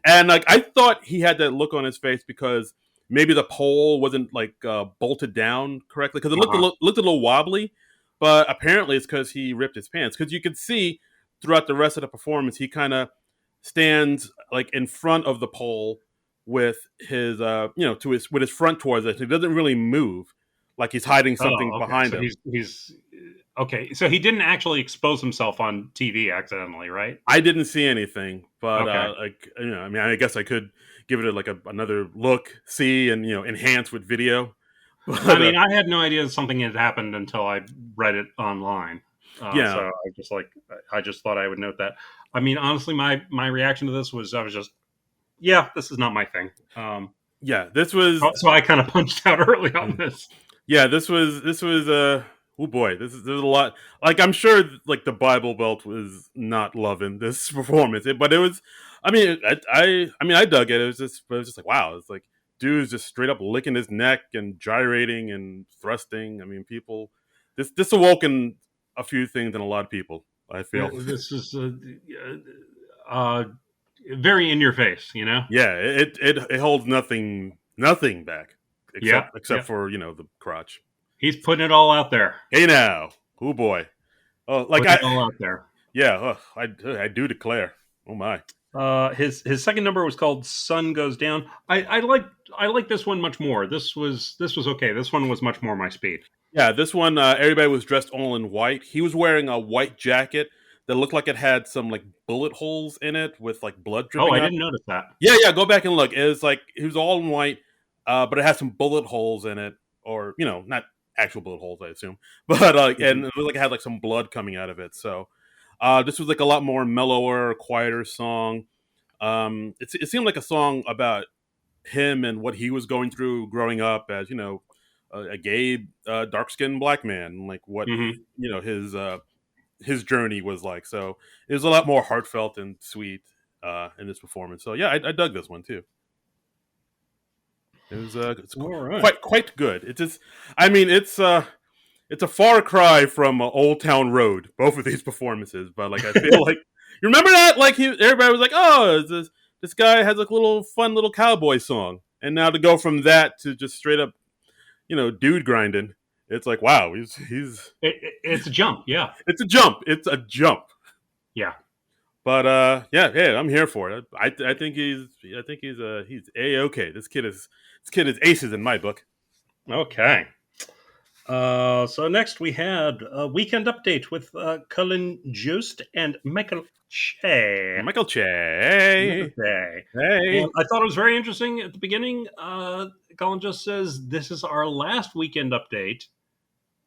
and like I thought he had that look on his face because maybe the pole wasn't like bolted down correctly because it Uh-huh. looked a little wobbly, but apparently it's because he ripped his pants. Because you could see throughout the rest of the performance, he kind of stands like in front of the pole with his with his front towards it. He doesn't really move, like he's hiding something Oh, okay. behind So him. he's okay. So he didn't actually expose himself on TV accidentally, right? I didn't see anything, but Okay. I mean, I guess I could give it like another look, see, and enhance with video. I But mean, I had no idea something had happened until I read it online. So yeah, I just thought I would note that. I mean, honestly, my reaction to this was I was just, yeah, this is not my thing. yeah, this was So I kind of punched out early on this. yeah, this was oh boy, there's a lot. Like I'm sure like the Bible Belt was not loving this performance, but it was. I mean, I mean, I dug it. It was just like wow. It's like dude's just straight up licking his neck and gyrating and thrusting. I mean, people, this awoken a few things in a lot of people, I feel. This is uh, very in your face, you know. Yeah, it holds nothing back Yeah, except yeah. for the crotch. He's putting it all out there. Hey now, oh boy, oh like Putting it all out there. yeah, I do declare. Oh my. His second number was called "Sun Goes Down." I like this one much more. This was okay. This one was much more my speed. Yeah, this one, everybody was dressed all in white. He was wearing a white jacket that looked like it had some like bullet holes in it with like blood Oh, dripping I out. didn't notice that. Yeah, go back and look. It was like he was all in white, but it had some bullet holes in it, or not actual bullet holes, I assume, but and it looked like it had like some blood coming out of it. So this was like a lot more mellower, quieter song. It seemed like a song about him and what he was going through growing up as a gay, dark skinned black man, like what Mm-hmm. his journey was like. So it was a lot more heartfelt and sweet in this performance. So yeah, I dug this one too. It was it's All right. quite good. It just, I mean, it's a far cry from Old Town Road. Both of these performances, but like I feel like you remember that like everybody was like, oh, this guy has like a little fun little cowboy song, and now to go from that to just straight up dude grinding, it's like wow, he's It's a jump. Yeah. it's a jump. It's a jump. Yeah. But yeah, I'm here for it. I think he's a-okay. This kid is aces in my book. Okay. So next we had a weekend update with Cullen Jost and Michael Che. Michael Che. Che. Hey. And I thought it was very interesting at the beginning. Colin just says, "This is our last weekend update."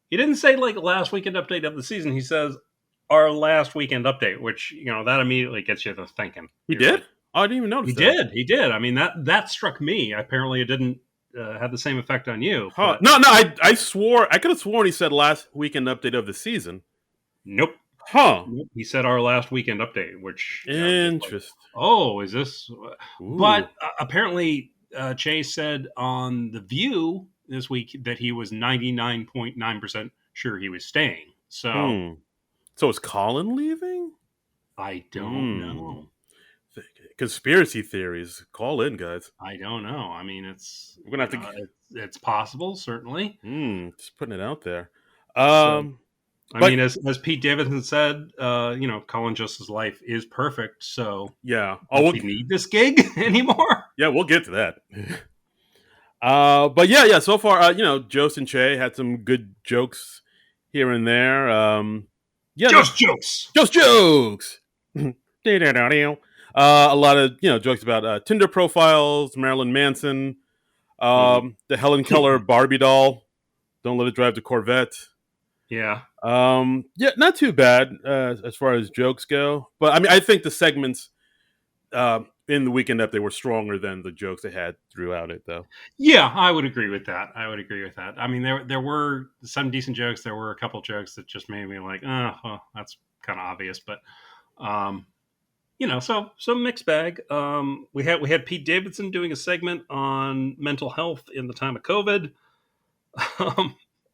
He didn't say like last weekend update of the season. He says our last weekend update, which that immediately gets you to thinking. He did? Like, Oh, I didn't even notice he that. did. He did. I mean that struck me. Apparently, it didn't have the same effect on you. Huh. But No, I swore I could have sworn he said last weekend update of the season. nope. Huh. Nope. He said our last weekend update, which Interesting. oh, is this? Ooh. But apparently, Chase said on The View this week that he was 99.9% sure he was staying. So So is Colin leaving? I don't know. Conspiracy theories. Call in, guys. I don't know. I mean, it's We're gonna have to. it's possible, certainly. Just putting it out there. So, I mean, as Pete Davidson said, Colin Just's life is perfect. So yeah, we need this gig anymore. Yeah, we'll get to that. But yeah. So far, Jost and Che had some good jokes here and there. Yeah, just jokes. A lot of jokes about Tinder profiles, Marilyn Manson, the Helen Keller Barbie doll. Don't let it drive the Corvette. Yeah. Yeah, not too bad as far as jokes go. But I mean, I think the segments in the weekend up they were stronger than the jokes they had throughout it, though. Yeah, I would agree with that. I mean, there were some decent jokes. There were a couple jokes that just made me like, oh, well, that's kind of obvious. But so mixed bag. We had Pete Davidson doing a segment on mental health in the time of COVID.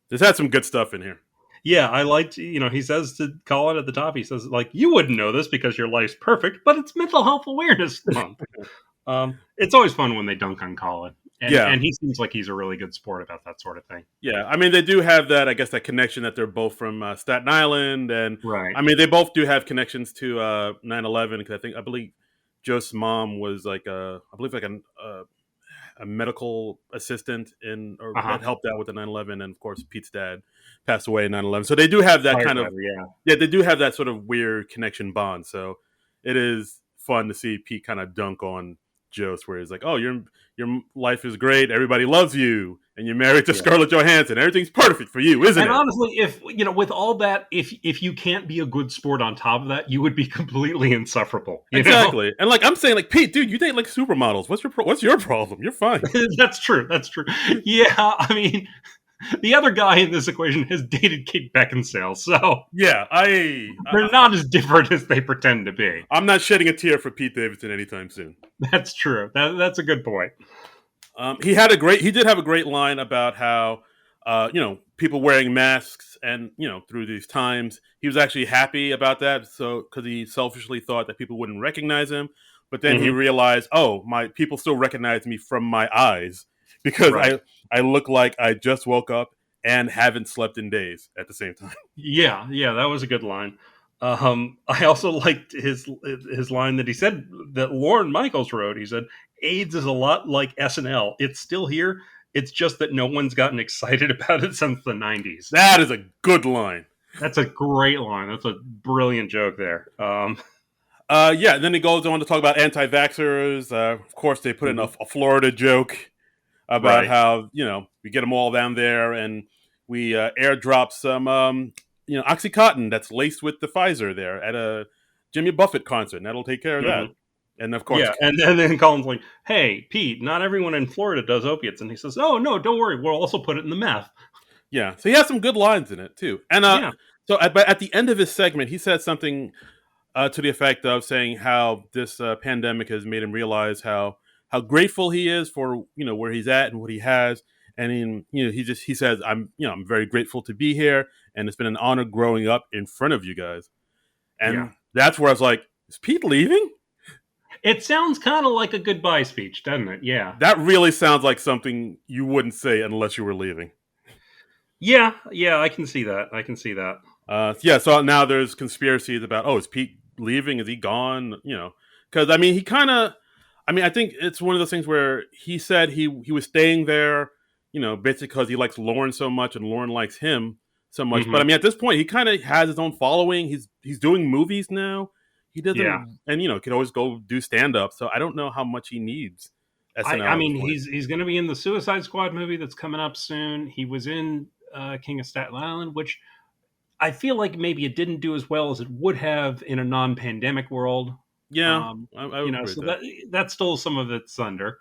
This had some good stuff in here. Yeah, I liked, he says to Colin at the top, he says, like, you wouldn't know this because your life's perfect, but it's Mental Health Awareness Month. It's always fun when they dunk on Colin. And he seems like he's a really good sport about that sort of thing. Yeah, I mean, they do have that, I guess, that connection that they're both from Staten Island. And, right. I mean, they both do have connections to 9/11, because I believe Jost's mom was like a medical assistant that helped out with the 9/11, and of course Pete's dad passed away in 9/11. So they do have that kind of they do have that sort of weird connection bond. So it is fun to see Pete kind of dunk on Jost, where he's like, "Oh, your life is great, everybody loves you, and you're married to Scarlett Johansson. Everything's perfect for you, isn't it?" And honestly, if with all that, if you can't be a good sport on top of that, you would be completely insufferable. Exactly. And like I'm saying, like, Pete, dude, you date like supermodels. What's your problem? You're fine. That's true. Yeah, I mean, the other guy in this equation has dated Kate Beckinsale, so yeah, they're not as different as they pretend to be. I'm not shedding a tear for Pete Davidson anytime soon. That's true. That's a good point. He did have a great line about how, people wearing masks, and through these times, he was actually happy about that. So because he selfishly thought that people wouldn't recognize him, but then he Hmm. realized, oh, my people still recognize me from my eyes because Right. I look like I just woke up and haven't slept in days at the same time. Yeah, yeah, that was a good line. I also liked his line that he said that Lauren Michaels wrote. He said, "AIDS is a lot like SNL. It's still here. It's just that no one's gotten excited about it since the '90s." That is a good line. That's a great line. That's a brilliant joke there. Yeah, and then he goes on to talk about anti-vaxxers. Of course, they put in Mhm. a Florida joke about Right. how we get them all down there, and we airdrop some OxyContin that's laced with the Pfizer there at a Jimmy Buffett concert, and that'll take care of that. Mhm. And of course, Yeah, and then Colin's like, "Hey, Pete, not everyone in Florida does opiates," and he says, "Oh no, don't worry. We'll also put it in the meth." yeah, so he has some good lines in it too. And Yeah, but at the end of his segment, he said something to the effect of saying how this pandemic has made him realize how grateful he is for where he's at and what he has. And he says, I'm very grateful to be here, and it's been an honor growing up in front of you guys. yeah. And that's where I was like, is Pete leaving? It sounds kind of like a goodbye speech, doesn't it? Yeah. That really sounds like something you wouldn't say unless you were leaving. Yeah, yeah, I can see that. I can see that. Yeah, so now there's conspiracies about, oh, is Pete leaving? Is he gone? Because I mean, he kind of, I mean, I think it's one of those things where he said he was staying there, basically because he likes Lauren so much and Lauren likes him so much. But I Hmm. mean, at this point, he kind of has his own following. He's doing movies now. He Yeah. doesn't, and could always go do stand up. So I don't know how much he needs I SNL at this mean, point. he's going to be in the Suicide Squad movie that's coming up soon. He was in King of Staten Island, which I feel like maybe it didn't do as well as it would have in a non-pandemic world. Yeah, Um, I would agree with so that. that stole some of its thunder,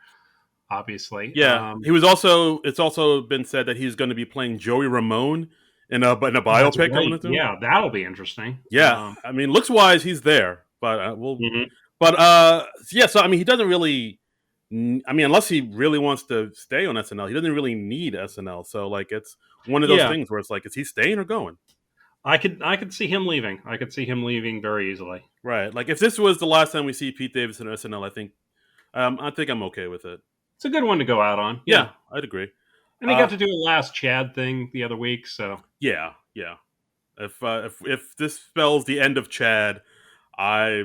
obviously. Yeah, he was also. It's also been said that he's going to be playing Joey Ramone in a That's biopic coming right. into. Yeah, that'll be interesting. Yeah, I mean, looks wise, he's there, but we'll. Mhm. But yeah. So I mean, he doesn't really. I mean, unless he really wants to stay on SNL, he doesn't really need SNL. So like, it's one of those Yeah, things where it's like, is he staying or going? I could see him leaving. I could see him leaving very easily. Right. Like, if this was the last time we see Pete Davidson on SNL, I think I'm okay with it. It's a good one to go out on. Yeah, Yeah, I'd agree. and he got Uh, to do a last Chad thing the other week, so yeah, yeah. If this spells the end of Chad, I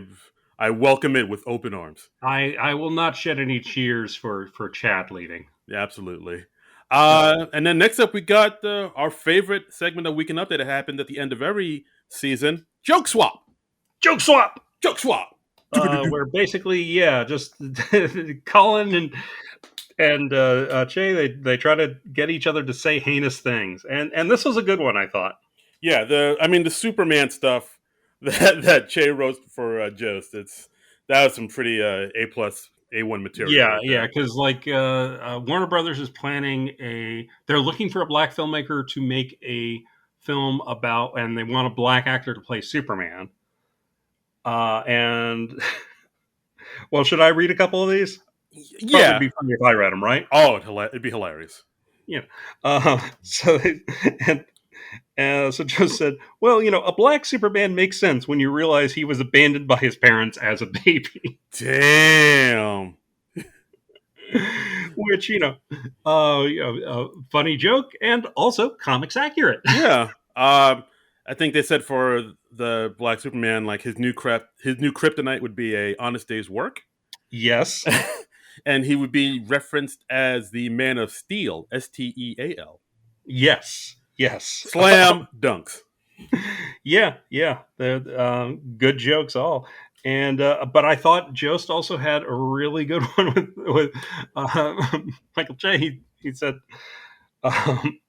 I welcome it with open arms. I will not shed any tears for Chad leaving. Yeah, absolutely. So And then next up, we got our favorite segment of Weekend Update that happened at the end of every season: Joke Swap. joke swap. Joke Swap. Where basically, yeah, just Colin and Che they try to get each other to say heinous things, and this was a good one, I thought. Yeah, the Superman stuff that Che wrote for Jost. That was some pretty A plus A1 material Yeah, right yeah, there. because like Warner Brothers is planning they're looking for a black filmmaker to make a film about, and they want a black actor to play Superman. And well, should I read a couple of these? Probably Yeah. be funny if I read them, right? Oh, it'd be hilarious. Yeah. So and so Joe said, "Well, a black Superman makes sense when you realize he was abandoned by his parents as a baby." Damn. Which funny joke and also comics accurate. Yeah. I think they said for the Black Superman, like his new kryptonite would be a honest day's work, Yes, and he would be referenced as the Man of Steel, Steal. yes, yes. Slam dunks. Yeah, yeah. The good jokes all. And but I thought Jost also had a really good one with Michael J. He said um,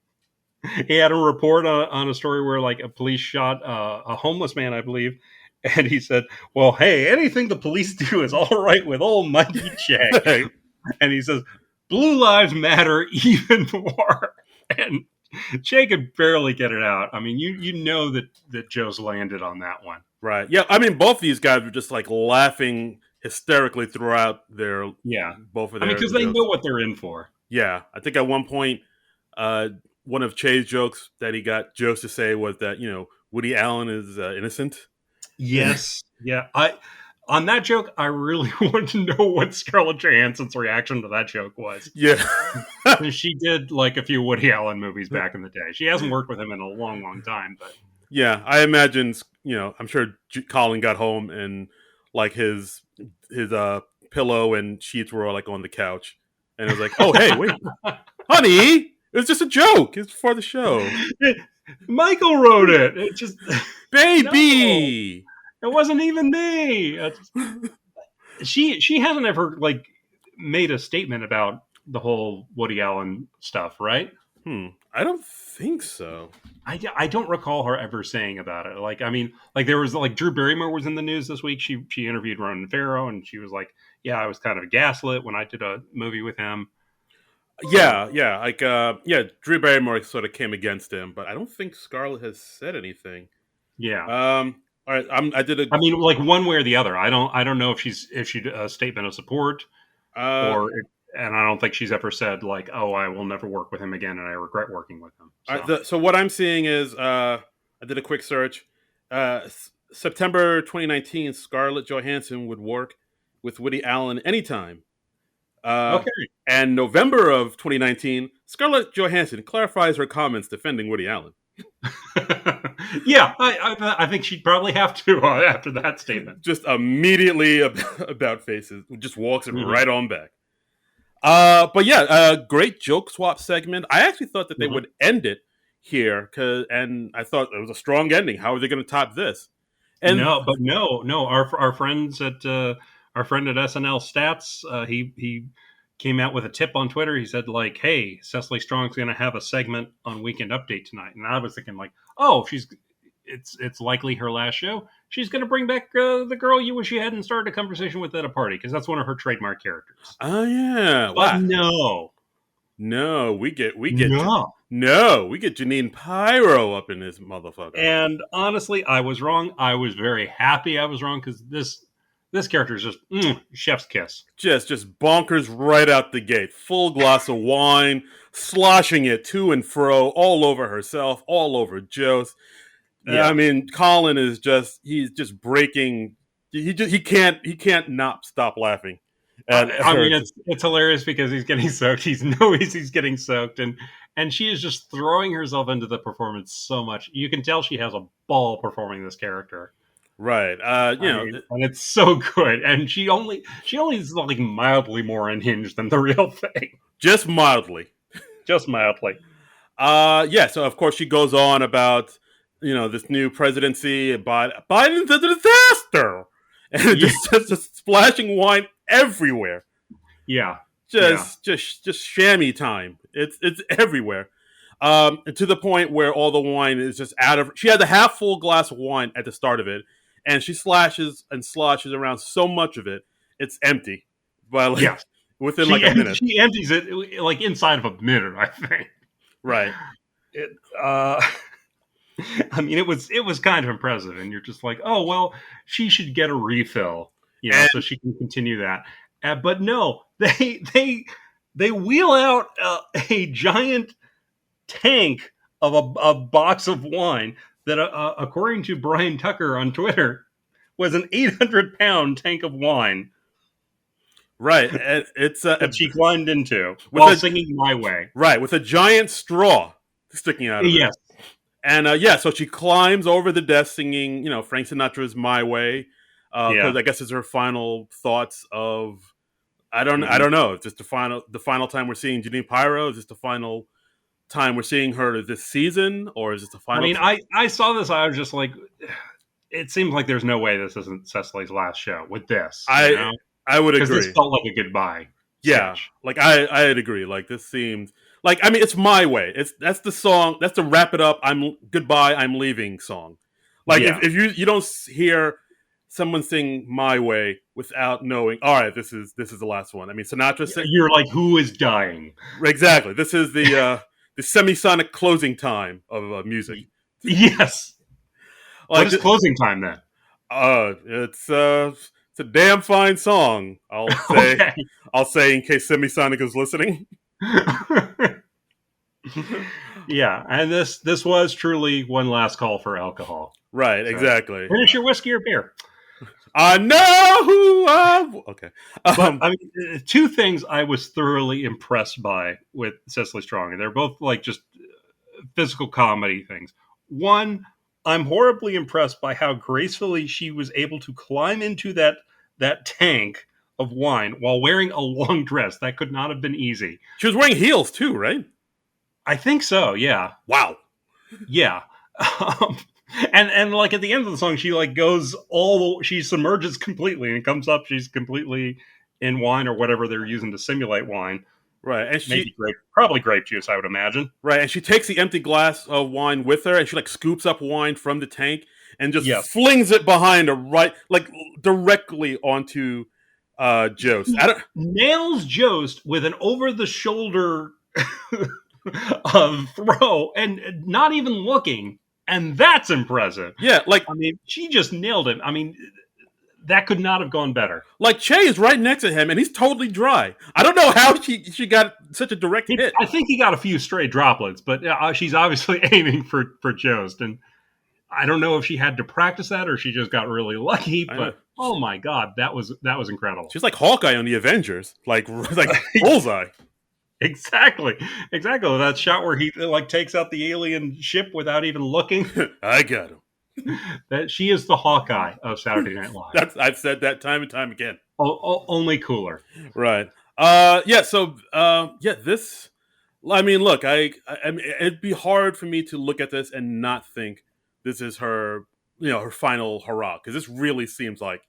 he had a report on a story where like a police shot a homeless man, I believe, and he said, "Well, hey, anything the police do is all right with old Mikey Che." And he says, "Blue lives matter even more." And Che could barely get it out. I mean, you know that Joe's landed on that one. Right. Yeah. I mean, both these guys were just like laughing hysterically throughout Yeah, both of I mean, their because they jokes. know what they're in for. Yeah, I think at one point, uh, one of Che's jokes that he got jokes to say was that Woody Allen is innocent. Yes. Yeah. I On that joke, I really want to know what Scarlett Johansson's reaction to that joke was. Yeah. She did like a few Woody Allen movies back in the day. She hasn't worked with him in a long, long time, but Yeah, I imagine. I'm sure Colin got home and like his pillow and sheets were all like on the couch, and it was like, oh hey, wait, honey, it was just a joke. It's for the show, Michael wrote it. It just no, baby. it wasn't even me. She hasn't ever like made a statement about the whole Woody Allen stuff, right? I don't think so. I don't recall her ever saying about it. Like, I mean, like there was like Drew Barrymore was in the news this week. She interviewed Ronan Farrow, and she was like, "Yeah, I was kind of gaslit when I did a movie with him." So Yeah, like Drew Barrymore sort of came against him, but I don't think Scarlett has said anything. yeah, All right, I did a I mean, like one way or the other. I don't know if she's issued a statement of support uh, or and I don't think she's ever said like, "Oh, I will never work with him again, and I regret working with him." So so what I'm seeing is I did a quick search. September 2019, Scarlett Johansson would work with Woody Allen anytime. Uh, okay. and November of 2019, Scarlett Johansson clarifies her comments defending Woody Allen. Yeah, I think she'd probably have to after that statement. Just immediately about faces, just walks it Mm-hmm. right on back. But yeah, great joke swap segment. I actually thought that they Mm-hmm. would end it here, and I thought it was a strong ending. How are they going to top this? And No, but no. Our friends at our friend at SNL Stats, he came out with a tip on Twitter. He said like, "Hey, Cecily Strong's going to have a segment on Weekend Update tonight," and I was thinking like, "Oh, it's likely her last show. She's going to bring back the girl you wish you hadn't started a conversation with at a party because that's one of her trademark characters." oh yeah, But wow. no, No, no. we get Janine Pyro up in this motherfucker. And honestly, I was wrong. I was very happy I was wrong because this character is just chef's kiss. Just bonkers right out the gate. Full glass of wine, sloshing it to and fro, all over herself, all over Joe's. I Yeah. mean, Colin is he's just breaking. He can't not stop laughing at I her. mean, it's hilarious because he's getting soaked. He's knows he's getting soaked, and she is just throwing herself into the performance so much. You can tell she has a ball performing this character. Right. I mean, and it's so good. And she only is like mildly more unhinged than the real thing, just mildly. just mildly. Yeah. So of course she goes on about this new presidency. Biden's a disaster, and Yeah, just splashing wine everywhere. yeah, yeah, Just chamois time. It's everywhere. And to the point where all the wine is just out of. She had a half full glass of wine at the start of it, and she slashes and sloshes around so much of it, it's empty. But like yeah. within like a minute, She empties it like inside of a minute, I think. right? It, I mean, it was kind of impressive, and you're just like, oh well, she should get a refill, And so she can continue that. But no, they wheel out a giant tank of a box of wine that, according to Brian Tucker on Twitter, was an 800-pound tank of wine right, and it's that she climbed into with while a singing "My Way." right with a giant straw sticking out of it. Yes, And yeah, so she climbs over the desk singing, Frank Sinatra's "My Way," because yeah. I guess it's her final thoughts of. I Mhm. don't know. Is this the final time we're seeing Janine Pyro? Is this the final time we're seeing her this season, or is this the I final? mean, I saw this. I was just like, it seems like there's no way this isn't Cecily's last show with this, I I would because this agree. felt like a goodbye Yeah, sketch. like I'd agree. Like this seems like I mean it's "My Way." That's the song. That's the wrap it up. I'm goodbye. I'm leaving song. Like Yeah, if you don't hear someone sing "My Way" without knowing, all right, this is the last one. I mean Sinatra sing you're like, who is dying? exactly. This is the semisonic closing time of music. Yes. What Like is closing time then? it's a damn fine song. I'll say Okay. I'll say in case Semisonic is listening. Yeah, and this was truly one last call for alcohol. Right, So exactly. finish your whiskey or beer. I know who I. Okay. But I mean, two things I was thoroughly impressed by with Cecily Strong, and they're both like just physical comedy things. One, I'm horribly impressed by how gracefully she was able to climb into that tank of wine while wearing a long dress. That could not have been easy. She was wearing heels too, right? I think so. Yeah, Wow. yeah. Um, and like at the end of the song, she like goes all she submerges completely and comes up. She's completely in wine or whatever they're using to simulate wine. Right, and Maybe probably grape juice, I would imagine. she takes the empty glass of wine with her, and she like scoops up wine from the tank and just Yes, flings it behind her, right, like directly onto Jost. I he don't. nails Jost with an over the shoulder throw and not even looking, and that's impressive. Yeah, I mean, she just nailed him. I mean, that could not have gone better. like Che is right next to him, and he's totally dry. I don't know how she got such a direct hit. I think he got a few stray droplets, but she's obviously aiming for Jost, and I don't know if she had to practice that or she just got really lucky. I know. But oh my god, that was incredible. She's like Hawkeye on the Avengers, like bullseye. Exactly, exactly. That shot where he like takes out the alien ship without even looking. I got him. That she is the Hawkeye of Saturday Night Live. I've said that time and time again. Only cooler. Right. Yeah. So. Yeah. This. I mean, look. I mean, it'd be hard for me to look at this and not think this is her. Her final hurrah, because this really seems like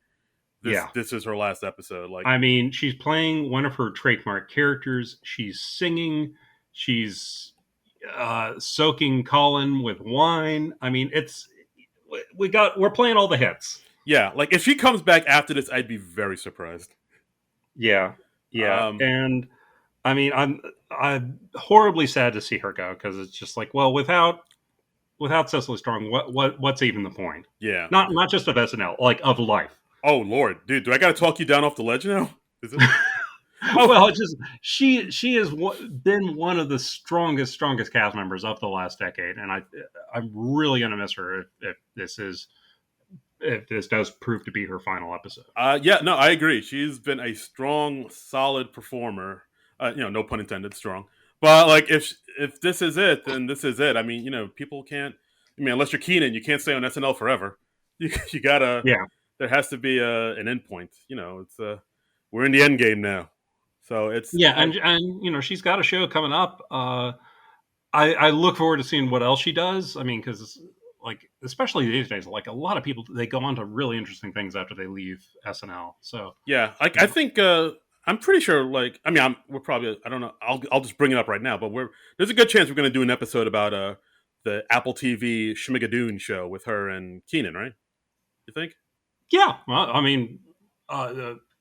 this. Yeah. This is her last episode. Like, I mean, she's playing one of her trademark characters. She's singing. She's soaking Colin with wine. I mean, we're playing all the hits. yeah. Like, if she comes back after this, I'd be very surprised. Yeah, yeah, Um. and I mean, I'm horribly sad to see her go because it's just like, well, without Cecily Strong, what's even the point? Yeah. Not just of SNL, like of life. Oh Lord, dude, do I got to talk you down off the ledge now? Is it? Oh well, it's just she has been one of the strongest cast members of the last decade, and I'm really gonna miss her if this does prove to be her final episode. Yeah, no, I agree. She's been a strong, solid performer. No pun intended, strong. But like, if this is it, then this is it. I mean, people can't. I mean, unless you're Keenan, you can't stay on SNL forever. You gotta. Yeah, There has to be an end point. It's we're in the end game now, so it's yeah, and she's got a show coming up. I look forward to seeing what else she does. I mean, because like especially these days, like a lot of people they go on to really interesting things after they leave SNL. So yeah. Like, I think I'm pretty sure. Like, I mean, we're probably. I don't know. I'll just bring it up right now. But there's a good chance we're going to do an episode about the Apple TV Schmigadoon show with her and Keenan, right? You think? yeah, well, I mean,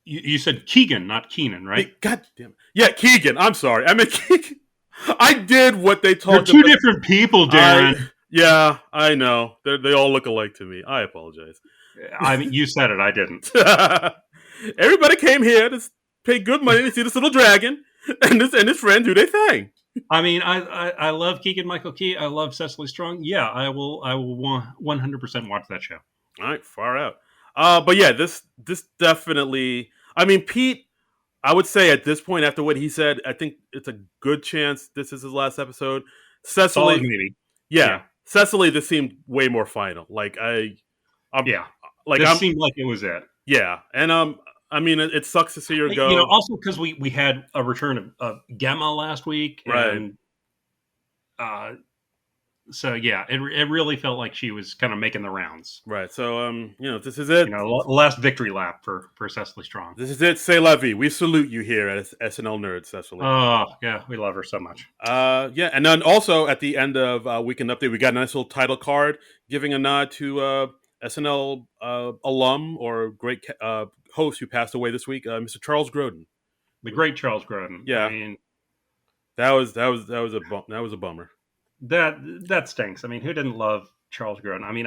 you said Keegan, not Keenan, right? Hey, God damn it. Yeah, Keegan. I'm sorry. I mean, Keegan. I did what they They're talked two about. different people, Darren. Yeah, I know. They all look alike to me. I apologize. I mean, you said it. I didn't. Everybody came here to pay good money to see this little dragon and his friend do their thing. I mean, I love Keegan Michael Key. I love Cecily Strong. Yeah, I will 100% watch that show. All right, far out. But yeah, this definitely. I mean, Pete. I would say at this point, after what he said, I think it's a good chance this is his last episode. Solid Cecily, maybe. yeah. Cecily, this seemed way more final. Like Yeah. This seemed like it was it. Yeah, and I mean, it sucks to see her go. Also because we had a return of Gemma last week, right? And so yeah, it really felt like she was kind of making the rounds. Right. So this is it. Last victory lap for Cecily Strong. This is it. C'est la vie. We salute you here at SNL Nerds, Cecily. Oh yeah, we love her so much. Yeah, and then also at the end of Weekend Update, we got a nice little title card giving a nod to SNL alum or great host who passed away this week, Mr. Charles Grodin. The great Charles Grodin. Yeah, I mean, that was a bummer. That stinks. I mean, who didn't love Charles Grodin? I mean,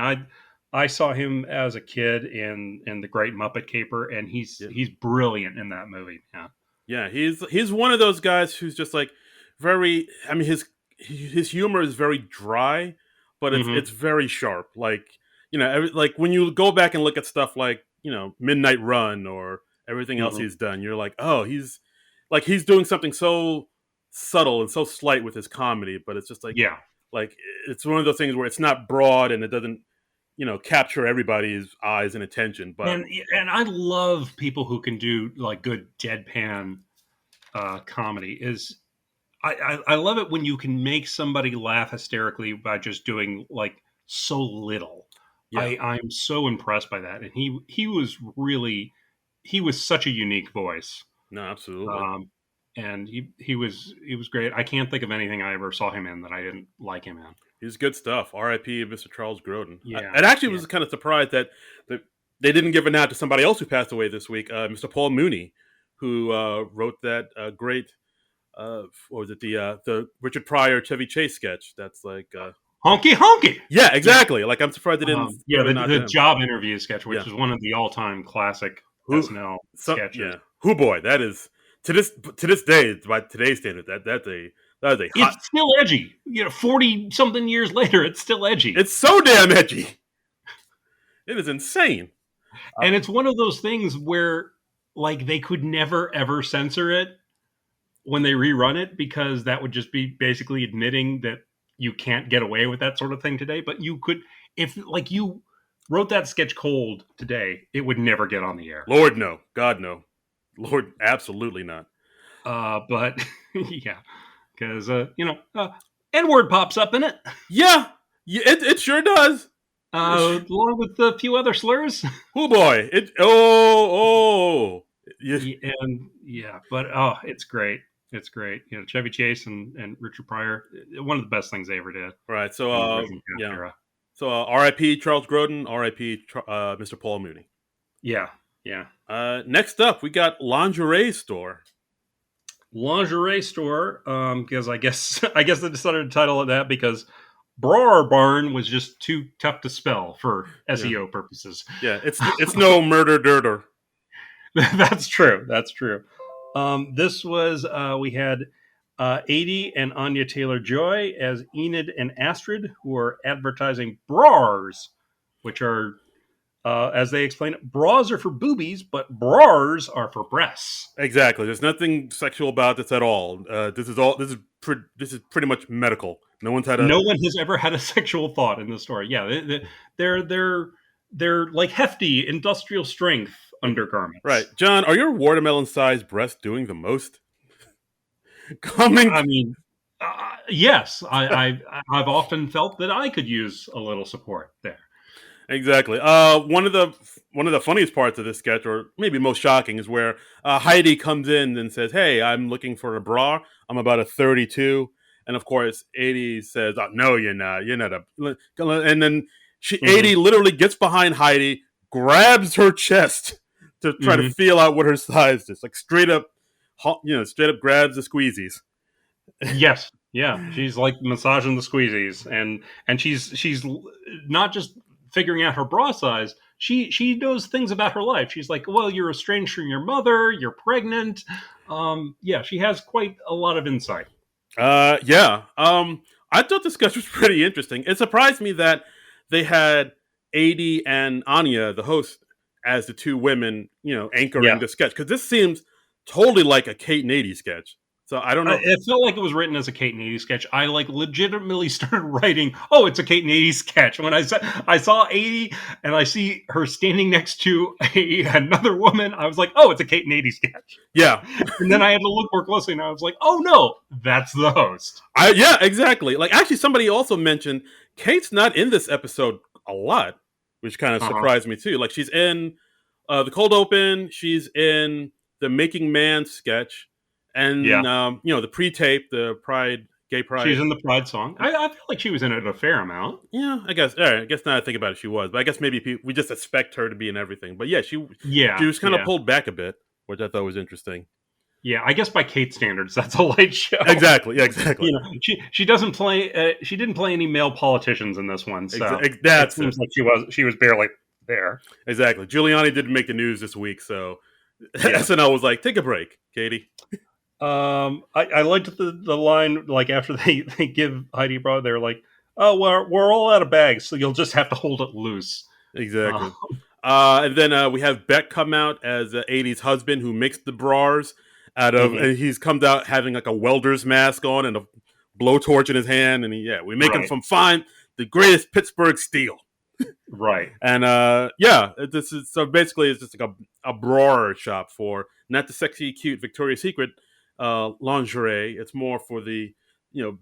I saw him as a kid in the Great Muppet Caper, and he's brilliant in that movie. Yeah, yeah, he's one of those guys who's just like, very. I mean, his humor is very dry, but it's Hmm. very sharp. Like like when you go back and look at stuff like Midnight Run or everything else Hmm. he's done, you're like, oh, he's doing something so subtle and so slight with his comedy, but it's just Yeah. like it's one of those things where it's not broad and it doesn't capture everybody's eyes and attention. But And I love people who can do like good deadpan comedy. Is I love it when you can make somebody laugh hysterically by just doing like so little. yeah, I'm so impressed by that, and he was such a unique voice, no, absolutely. um, and he was great. I can't think of anything I ever saw him in that I didn't like him in. He's good stuff. R.I.P. Mr. Charles Grodin. Yeah, I actually yeah. was kind of surprised that they didn't give a nod to somebody else who passed away this week, Mr. Paul Mooney, who wrote that great what was it, the Richard Pryor Chevy Chase sketch. That's like Honky honky. yeah, Yeah, exactly. Like I'm surprised they didn't yeah. give a nod The to him. job interview sketch, Yeah, which is one of the all time classic who SNL so sketches. yeah, who boy, that is to this day by today's standard that is a hot. It's still edgy. 40 something years later, it's still edgy. It's so damn edgy. It is insane. And it's one of those things where like they could never ever censor it when they rerun it because that would just be basically admitting that you can't get away with that sort of thing today. But you could, if like you wrote that sketch cold today, it would never get on the air. Lord no, God no, Lord absolutely not. But yeah, because N word pops up in it, Yeah, yeah, it sure does. along with a few other slurs. Oh boy, it yeah, And yeah, but oh, it's great. It's great. Chevy Chase and Richard Pryor, one of the best things they ever did right. So in the original cast yeah, era. so R.I.P. Charles Grodin, R.I.P. Mr. Paul Mooney. Yeah, yeah. Next up, we got lingerie store. Lingerie store, because I guess they decided to title it that because Brar Barn was just too tough to spell for Yeah, SEO purposes. yeah. It's no murder dirter. That's true. That's true. This was we had Adie and Anya Taylor Joy as Enid and Astrid, who are advertising bras, which are, as they explain it, bras are for boobies, but bras are for breasts. Exactly. There's nothing sexual about this at all. This is all. This is pretty much medical. No one's had a No one has ever had a sexual thought in the story. Yeah, they're like hefty industrial strength right. undergarments. John, are your watermelon-sized breasts doing the most? Coming I mean, yes, I've often felt that I could use a little support there. exactly. One of the funniest parts of this sketch, or maybe most shocking, is where Heidi comes in and says, "Hey, I'm looking for a bra. I'm about a 32." And of course, 80 says, "Oh, no, you're not. You're not a." And then Hmm. 80 literally gets behind Heidi, grabs her chest to try to Hmm. feel out what her size is, like straight up, straight up grabs the squeezies. Yes, yeah, she's like massaging the squeezies, and she's not just figuring out her bra size. She knows things about her life. She's like, well, you're estranged from your mother. You're pregnant. Yeah, she has quite a lot of insight. Yeah. I thought the sketch was pretty interesting. It surprised me that they had Adi and Anya, the host, as the two women, anchoring Yeah, the sketch because this seems totally like a Kate and Adi sketch. So I don't know. it felt like it was written as a Kate and 80 sketch. I like legitimately started writing, oh, it's a Kate and 80 sketch. When I saw 80 and I see her standing next to another woman, I was like, oh, it's a Kate and 80 sketch. Yeah, And then I had to look more closely and I was like, oh no, that's the host. yeah, exactly. Like actually, somebody also mentioned Kate's not in this episode a lot, which kind of Uh-huh. surprised me too. Like she's in the cold open, she's in the Making Man sketch, Yeah. and the pre-tape, the Pride, Gay She's Pride. in the Pride song. I feel like she was in it a fair amount. Yeah, I guess. All right, I guess now I think about it, she was. But I guess maybe we just expect her to be in everything. But yeah, she Yeah, was kind of yeah. pulled back a bit, which I thought was interesting. Yeah, I guess by Kate standards, that's a light show. Exactly. Yeah, exactly. She doesn't play. She didn't play any male politicians in this one, so it That's it. seems like she was barely there. Exactly. Giuliani didn't make the news this week, so Yeah, SNL was like, "Take a break, Katie." I liked the line like after they give Heidi a bra, they're like, "Oh, we're all out of bags, so you'll just have to hold it loose." Uh, Exactly. And then we have Beck come out as 80's husband who makes the bras out of, mhm, and he's comes out having like a welder's mask on and a blowtorch in his hand, and we make him right, from fine, the greatest Pittsburgh steel. right, And this is so basically it's just like a bra shop for not the sexy, cute Victoria's Secret lingerie. It's more for the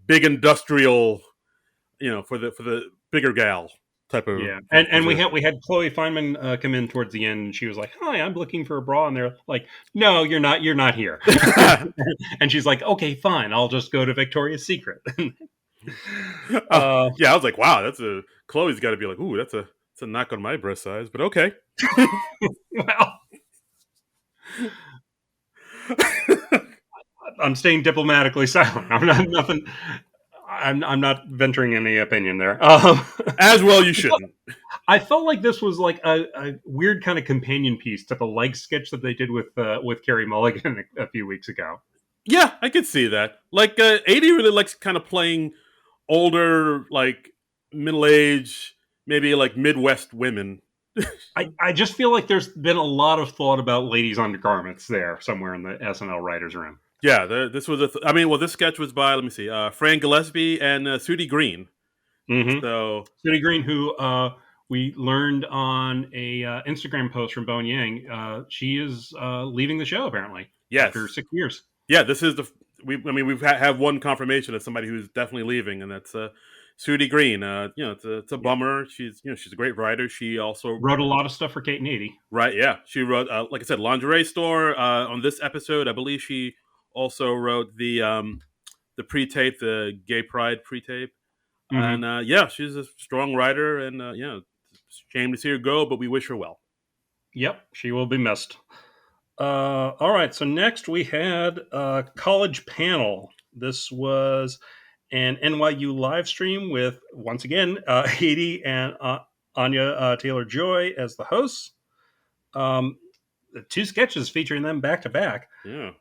big industrial, for the bigger gal type of yeah. And we position. had Chloe Feynman come in towards the end, and she was like, "Hi, I'm looking for a bra," and they're like, "No, you're not. You're not here." And she's like, "Okay, fine. I'll just go to Victoria's Secret." uh, Yeah, I was like, wow, that's a Chloe's got to be like, ooh, that's a knock on my breast size, but okay. well, I'm staying diplomatically silent. I'm not nothing. I'm not venturing any opinion there. As well, you shouldn't. I felt like this was like a weird kind of companion piece to the like sketch that they did with Carrie Mulligan a few weeks ago. Yeah, I could see that. Like, 80 really likes kind of playing older, like middle age, maybe like Midwest women. I just feel like there's been a lot of thought about ladies' undergarments there somewhere in the SNL writers' room. Yeah, this was I mean, well, this sketch was by, let me see, Fran Gillespie and Sudie Green. Mm-hmm. So, City Green, who we learned on a Instagram post from Bone Yang, she is leaving the show apparently after yes. 6 years. Yeah, this is I mean, we've have one confirmation of somebody who's definitely leaving, and that's Sudie Green. It's a Yeah, bummer. She's a great writer. She also wrote a lot of stuff for Kate and Edie. right, yeah, she wrote like I said, lingerie store. On this episode, I believe she also wrote the pre-tape, the gay pride pre-tape, Mm-hmm. and yeah, she's a strong writer, and shame to see her go, but we wish her well. Yep, she will be missed. All right, so next we had College Panel. This was an NYU live stream with, once again, Haiti and Anya Taylor Joy as the hosts. Um, two sketches featuring them back to back. Yeah.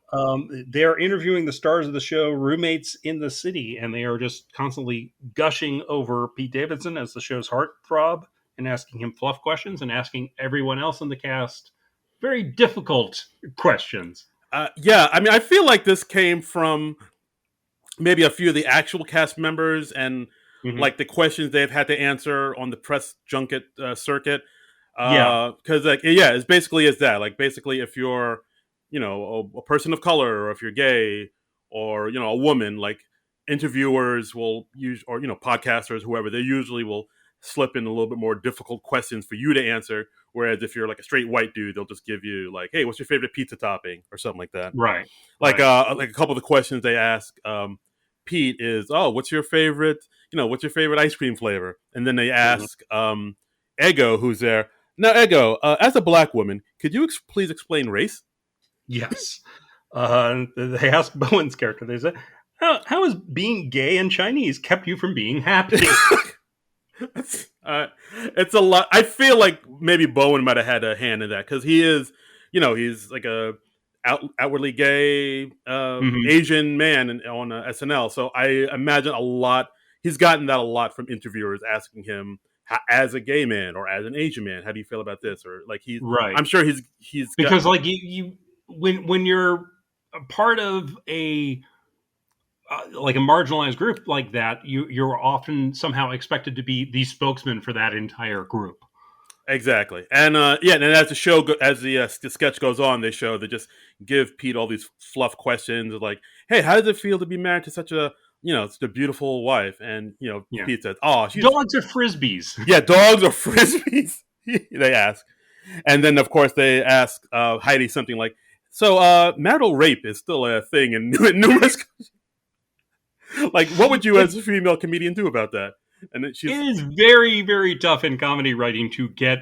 They are interviewing the stars of the show, roommates in the city, and they are just constantly gushing over Pete Davidson as the show's heartthrob and asking him fluff questions and asking everyone else in the cast very difficult questions. Yeah, I mean, I feel like this came from maybe a few of the actual cast members and Mm-hmm. like the questions they've had to answer on the press junket circuit. Yeah. Because like yeah, it's basically is that like basically if you're a person of color or if you're gay or a woman, like interviewers will use or podcasters whoever they usually will slip in a little bit more difficult questions for you to answer. Whereas if you're like a straight white dude, they'll just give you like, hey, what's your favorite pizza topping or something like that. Right. Right. Like a couple of the questions they ask Pete is, oh, what's your favorite ice cream flavor? And then they Mhm. ask Ego, who's there. Now, Ego, as a black woman, could you please explain race? Yes. They ask Bowen's character. They say, how has being gay and Chinese kept you from being happy?" uh, it's a lot. I feel like maybe Bowen might have had a hand in that because he is, he's like a outwardly gay Mhm. Asian man on SNL. So I imagine a lot. He's gotten that a lot from interviewers asking him, as a gay man or as an Asian man, how do you feel about this? Or like Right. I'm sure he's got Because like you when you're a part of a like a marginalized group like that, you're often somehow expected to be the spokesman for that entire group. exactly, and yeah, and as the sketch goes on, they just give Pete all these fluff questions of like, "Hey, how does it feel to be married to such a beautiful wife?" And Yeah. Pete says, "Oh, she's Dogs are frisbees. yeah, dogs or frisbees." They ask, and then of course they ask Heidi something like, "So, marital rape is still a thing in, in numerous like, what would you it, as a female comedian do about that?" And then it she's is very, very tough in comedy writing to get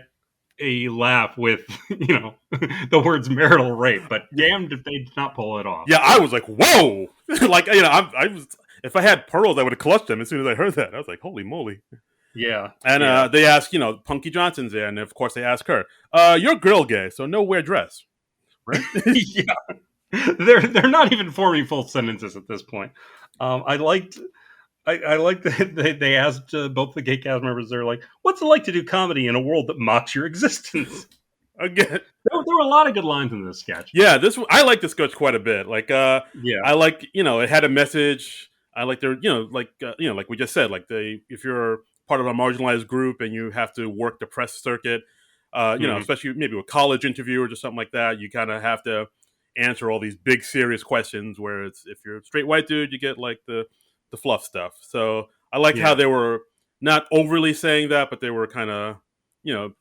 a laugh with, the words marital rape, but damned if they did not pull it off. yeah, I was like, whoa, like I was. If I had pearls, I would have clutched them as soon as I heard that. I was like, holy moly! Yeah. And Yeah. they ask, Punky Johnson's there, and of course they ask her, "You're girl gay, so no wear dress, right?" Yeah. They're not even forming full sentences at this point. I liked I like that they asked both the gay cast members. They're like, "What's it like to do comedy in a world that mocks your existence?" Again, There were a lot of good lines in this sketch. yeah, I like this sketch quite a bit. Like, Yeah. I like, it had a message. I like their, like we just said, like if you're part of a marginalized group and you have to work the press circuit, Hmm. especially maybe with college interviewers or something like that, you kind of have to answer all these big serious questions. Where it's if you're a straight white dude, you get like the fluff stuff. So I liked how Yeah. they were not overly saying that, but they were kind of, you know,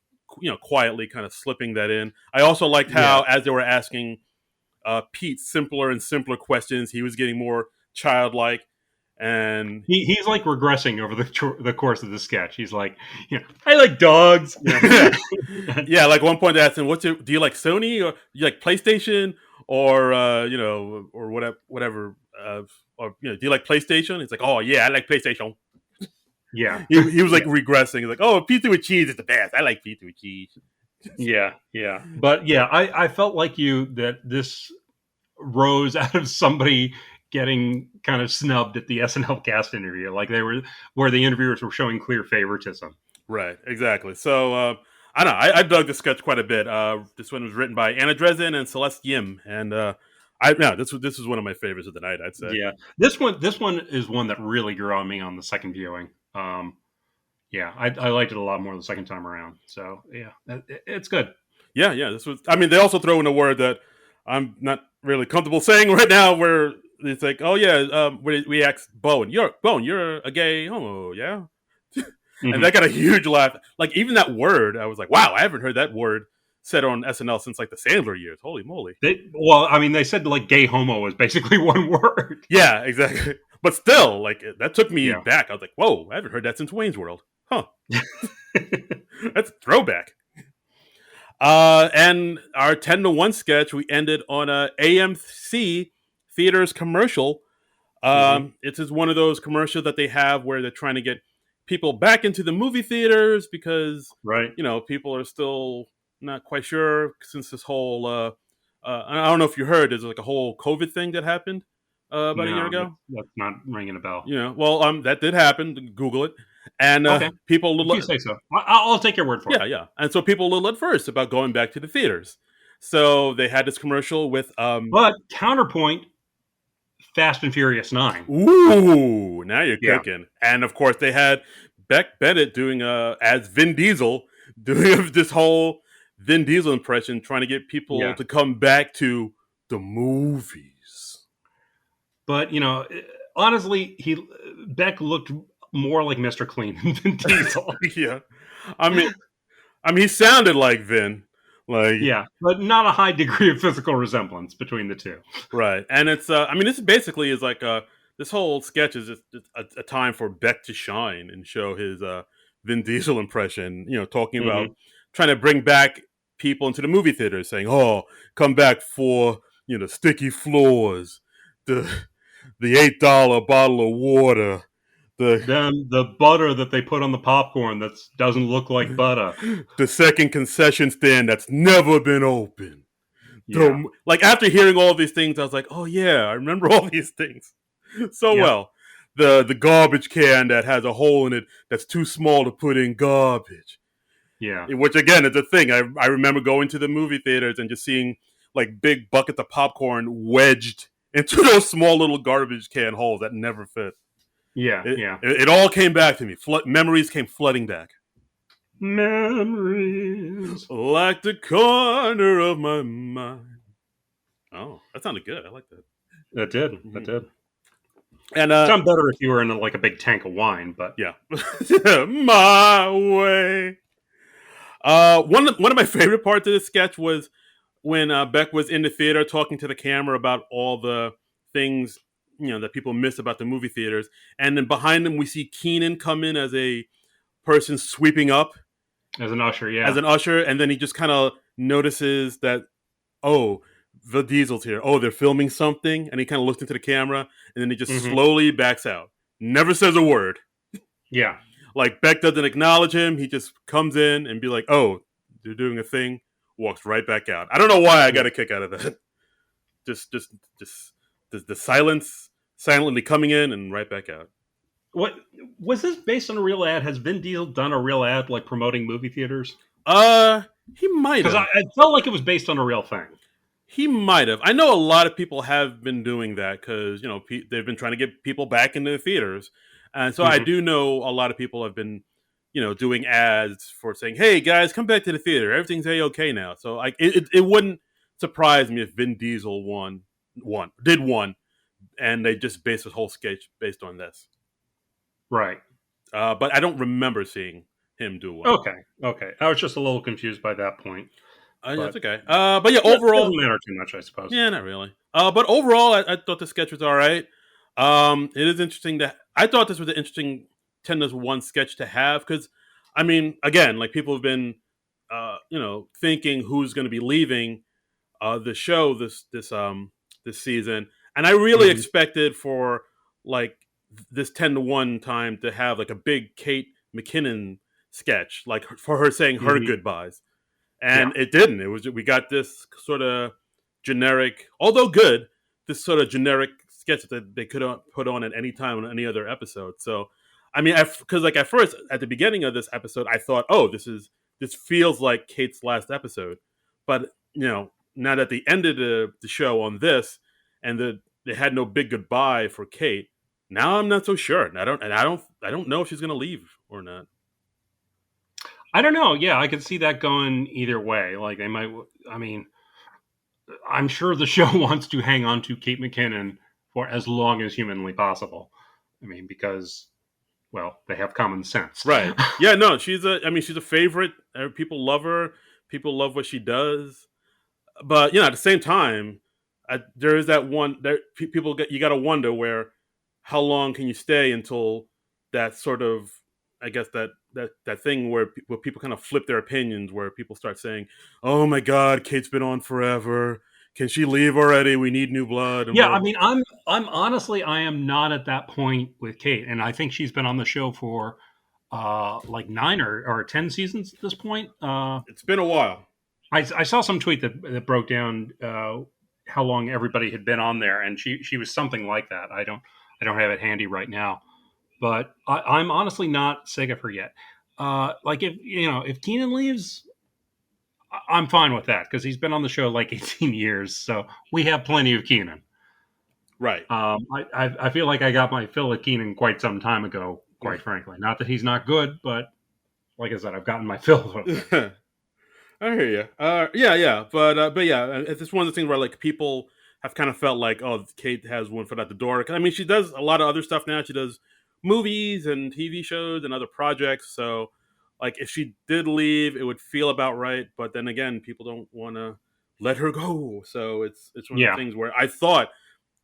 quietly kind of slipping that in. I also liked Yeah. how as they were asking Pete simpler and simpler questions, he was getting more childlike. And He's like regressing over the course of the sketch. He's like, I like dogs. yeah, like one point they asked him, do you like Sony or do you like PlayStation or or whatever or do you like PlayStation? He's like, oh yeah, I like PlayStation. Yeah. He was like Yeah. regressing. He's like, oh, pizza with cheese is the best. I like pizza with cheese. Yeah. Yeah. But yeah, I felt like you that this rose out of somebody getting kind of snubbed at the SNL cast interview. Like they were where the interviewers were showing clear favoritism. Right, exactly. So I don't know. I dug the sketch quite a bit. This one was written by Anna Dresden and Celeste Yim, and this was one of my favorites of the night. I'd say. Yeah. This one is one that really grew on me on the second viewing. Yeah, I liked it a lot more the second time around. So yeah, it's good. Yeah, yeah. This was. I mean, they also throw in a word that I'm not really comfortable saying right now. Where it's like, oh yeah, we asked Bowen, you're a gay homo, yeah, and that Hmm. got a huge laugh. Like even that word, I was like, wow, I haven't heard that word said on SNL since like the Sandler years. Holy moly! Well, I mean, they said like gay homo was basically one word. Yeah, exactly. But still, like that took me Yeah. back. I was like, whoa, I haven't heard that since Wayne's World. Huh? That's a throwback. And our 10-1 sketch, we ended on a AMC theaters commercial. Hmm. It's just one of those commercials that they have where they're trying to get people back into the movie theaters because Right. people are still not quite sure since this whole. I don't know if you heard. There's like a whole COVID thing that happened about a year No, ago. that's not ringing a bell. Well, that did happen. Google it, and Okay, people if you say so, I'll take your word for it. yeah, yeah. And so people a little adverse about going back to the theaters. So they had this commercial with But counterpoint, Fast and Furious 9. ooh, now you're Yeah, cooking. And of course they had Beck Bennett doing as Vin Diesel doing this whole Vin Diesel impression trying to get people yeah. to come back to the movies. But honestly, he Beck looked more like Mr. Clean than Vin Diesel. Yeah. I mean he sounded like Vin. Like Yeah, but not a high degree of physical resemblance between the two. right. And it's this basically is like this whole sketch is just a time for Beck to shine and show his Vin Diesel impression, talking about Hmm. trying to bring back people into the movie theaters saying, "Oh, come back for, sticky floors, the $8 bottle of water, the Then the butter that they put on the popcorn that doesn't look like butter. the second concession stand that's never been open." Yeah. Like after hearing all these things, I was like, "Oh yeah, I remember all these things so Yep. well." The garbage can that has a hole in it that's too small to put in garbage. Yeah. Which again is a thing. I remember going to the movie theaters and just seeing like big buckets of popcorn wedged into those small little garbage can holes that never fit. Yeah. It, Yeah. it, it all came back to me. Memories came flooding back. Memories. Like the corner of my mind. Oh, that sounded good. I like that. That did. That Mhm. did. And Sound better if you were in like a big tank of wine, but yeah, my way. One of my favorite parts of this sketch was when Beck was in the theater talking to the camera about all the things that people miss about the movie theaters, and then behind him we see Keenan come in as a person sweeping up as an usher, as yeah. an usher, and then he just kind of notices that oh, the Diesel's here. Oh, they're filming something, and he kind of looks into the camera, and then he just Hmm. slowly backs out. Never says a word. Yeah. Like Beck doesn't acknowledge him. He just comes in and be like, "Oh, they're doing a thing." Walks right back out. I don't know why I got a kick out of that. just just just the silence silently coming in and right back out. What was this based on a real ad? Has Vin Diesel done a real ad like promoting movie theaters? Uh, he might Because have. I felt like it was based on a real thing. He might have. I know a lot of people have been doing that because they've been trying to get people back into the theaters, and so I Hmm. do know a lot of people have been, doing ads for saying, "Hey guys, come back to the theater. Everything's a okay now." So like, it wouldn't surprise me if Vin Diesel did one, and they just based his whole sketch based on this. Right. But I don't remember seeing him do one. Okay. Okay. I was just a little confused by that point, That's but okay. But yeah, it doesn't overall, matter too much, I suppose. yeah, not really. But overall, I thought the sketch was all right. It is interesting that I thought this was an interesting 10 to 1 sketch to have because, I mean, again, like people have been, thinking who's going to be leaving the show this season, and I really Hmm. expected for like this 10 to 1 time to have like a big Kate McKinnon sketch, like for her saying her Hmm. goodbyes, Yeah. and it didn't. It was we got this sort of generic, although good, this sort of generic sketch that they could put on at any time on any other episode. So, I mean, because like at first at the beginning of this episode, I thought, oh, this feels like Kate's last episode, but now that the end of the show on this, and they had no big goodbye for Kate. Now I'm not so sure. And I don't know if she's gonna leave or not. I don't know. Yeah, I could see that going either way. Like they might. I mean, I'm sure the show wants to hang on to Kate McKinnon for as long as humanly possible. I mean, because well, they have common sense. Right. Yeah, no, she's a favorite. People love her. People love what she does. But at the same time, there is that one there people get you got to wonder where how long can you stay until that sort of I guess that thing where people kind of flip their opinions where people start saying, "Oh my god, Kate's been on forever. Can she leave already? We need new blood and Yeah, blah I blah." mean, I'm honestly, I am not at that point with Kate, and I think she's been on the show for like 9 or 10 seasons at this point. It's been a while. I saw some tweet that broke down how long everybody had been on there, and she was something like that. I don't have it handy right now, but I'm honestly not sick of her yet. Like if Keenan leaves, I'm fine with that because he's been on the show like 18 years, so we have plenty of Keenan. Right. I feel like I got my fill of Keenan quite some time ago. Quite frankly, not that he's not good, but like I said, I've gotten my fill of him. I hear you. Yeah, yeah, but yeah, it's one of the things where like people have kind of felt like, oh, Kate has one foot out the door. I mean, she does a lot of other stuff now. She does movies and TV shows and other projects. So, like, if she did leave, it would feel about right. But then again, people don't want to let her go. So it's one of the Yeah. things where I thought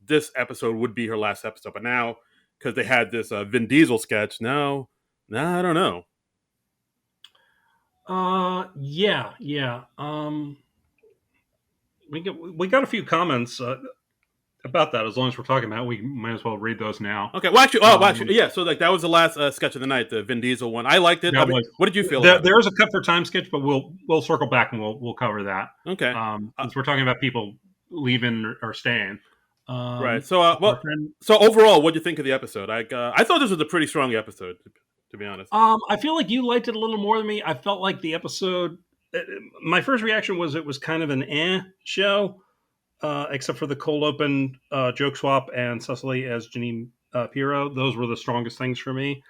this episode would be her last episode, but now because they had this Vin Diesel sketch, now I don't know. Yeah, yeah. We got a few comments about that. As long as we're talking about it, we might as well read those now. Okay. Well, actually, Um, yeah. So like that was the last sketch of the night, the Vin Diesel one. I liked it. I that mean, was what did you feel about it? there is a cut for time sketch, but we'll circle back and we'll cover that. Okay. Uh, Since we're talking about people leaving or staying. right. So, Our friend, so overall, what do you think of the episode? I thought this was a pretty strong episode, to be honest. I feel like you liked it a little more than me. I felt like the episode. My first reaction was it was kind of an show, except for the cold open joke swap and Cecily as Janine Pirro. Those were the strongest things for me.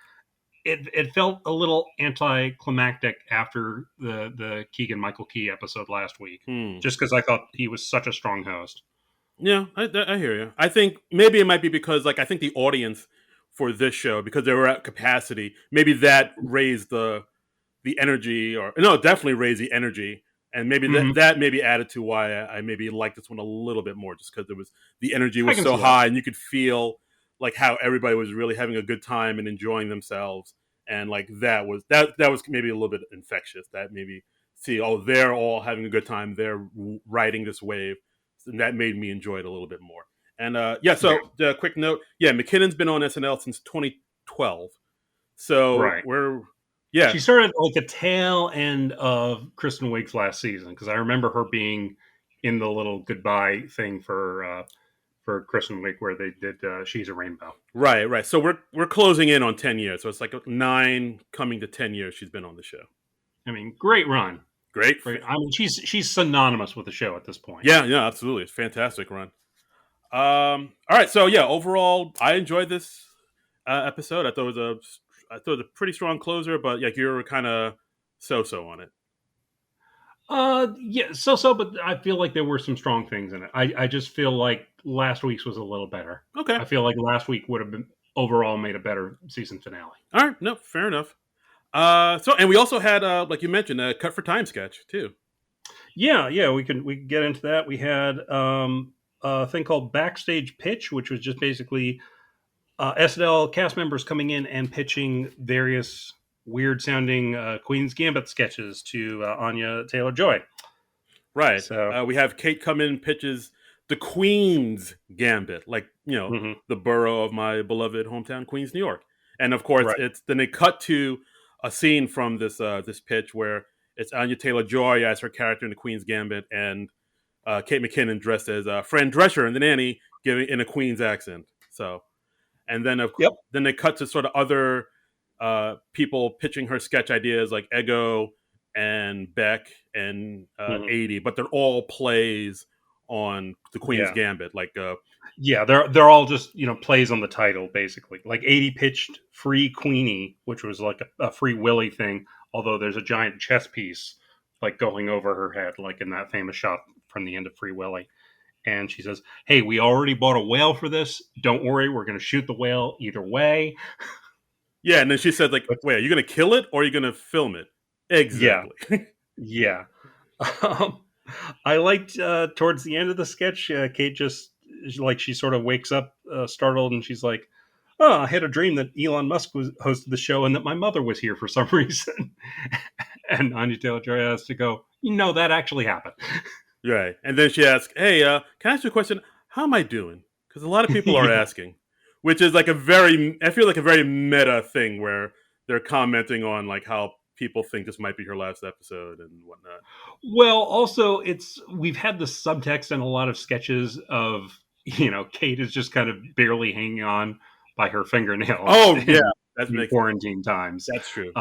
It felt a little anticlimactic after the Keegan Michael Key episode last week, Hmm. just because I thought he was such a strong host. Yeah, I hear you. I think maybe it might be because like I think the audience for this show because they were at capacity, maybe that raised the energy, or no, it definitely raised the energy, and maybe Hmm. that maybe added to why I maybe liked this one a little bit more, just because the energy I was can so see that. high, and you could feel like how everybody was really having a good time and enjoying themselves, and like that was maybe a little bit infectious. That maybe see, oh, they're all having a good time, they're riding this wave, and that made me enjoy it a little bit more. And yeah, Yeah, so the quick note, yeah, McKinnon's been on SNL since 2012, so right. we're yeah. She started like the tail end of Kristen Wiig's last season because I remember her being in the little goodbye thing for Christmas week where they did She's a Rainbow. Right, right. So we're closing in on 10 years. So it's like 9 coming to 10 years she's been on the show. I mean, great run. Great. Great. I mean, she's synonymous with the show at this point. Yeah, yeah, absolutely. It's a fantastic run. All right. So yeah, overall, I enjoyed this episode. I thought it was a pretty strong closer, but yeah, you were kind of so on it. Yeah, so, but I feel like there were some strong things in it. I just feel like last week's was a little better. Okay. I feel like last week would have been overall made a better season finale. All right. No, fair enough. And we also had, like you mentioned, a cut for time sketch too. Yeah, we can get into that. We had a thing called Backstage Pitch, which was just basically SNL cast members coming in and pitching various weird sounding Queen's Gambit sketches to Anya Taylor-Joy. Right. So We have Kate come in and pitches the Queen's Gambit, like, the borough of my beloved hometown, Queens, New York. And of course, right. then they cut to a scene from this pitch where it's Anya Taylor-Joy as her character in the Queen's Gambit, and Kate McKinnon dressed as Fran Drescher in The Nanny, giving in a Queen's accent. So, and then then they cut to sort of other people pitching her sketch ideas like Ego and Beck and 80, but they're all plays on the Queen's Gambit. Like, yeah, they're all just plays on the title basically. Like 80 pitched Free Queenie, which was like a Free Willy thing. Although there's a giant chess piece like going over her head, like in that famous shot from the end of Free Willy. And she says, "Hey, we already bought a whale for this. Don't worry, we're going to shoot the whale either way." Yeah, and then she said, like, "Wait, are you going to kill it or are you going to film it?" Exactly. Yeah. I liked towards the end of the sketch, Kate just she sort of wakes up startled, and she's like, "Oh, I had a dream that Elon Musk was hosted the show and that my mother was here for some reason." And Anya Taylor-Joy has to go, that actually happened. Right. And then she asks, "Hey, can I ask you a question? How am I doing?" Because a lot of people are asking, which is like I feel like a very meta thing where they're commenting on like how people think this might be her last episode and whatnot. Well, also we've had the subtext in a lot of sketches of, Kate is just kind of barely hanging on by her fingernails. Oh, yeah. That's quarantine times. That's true.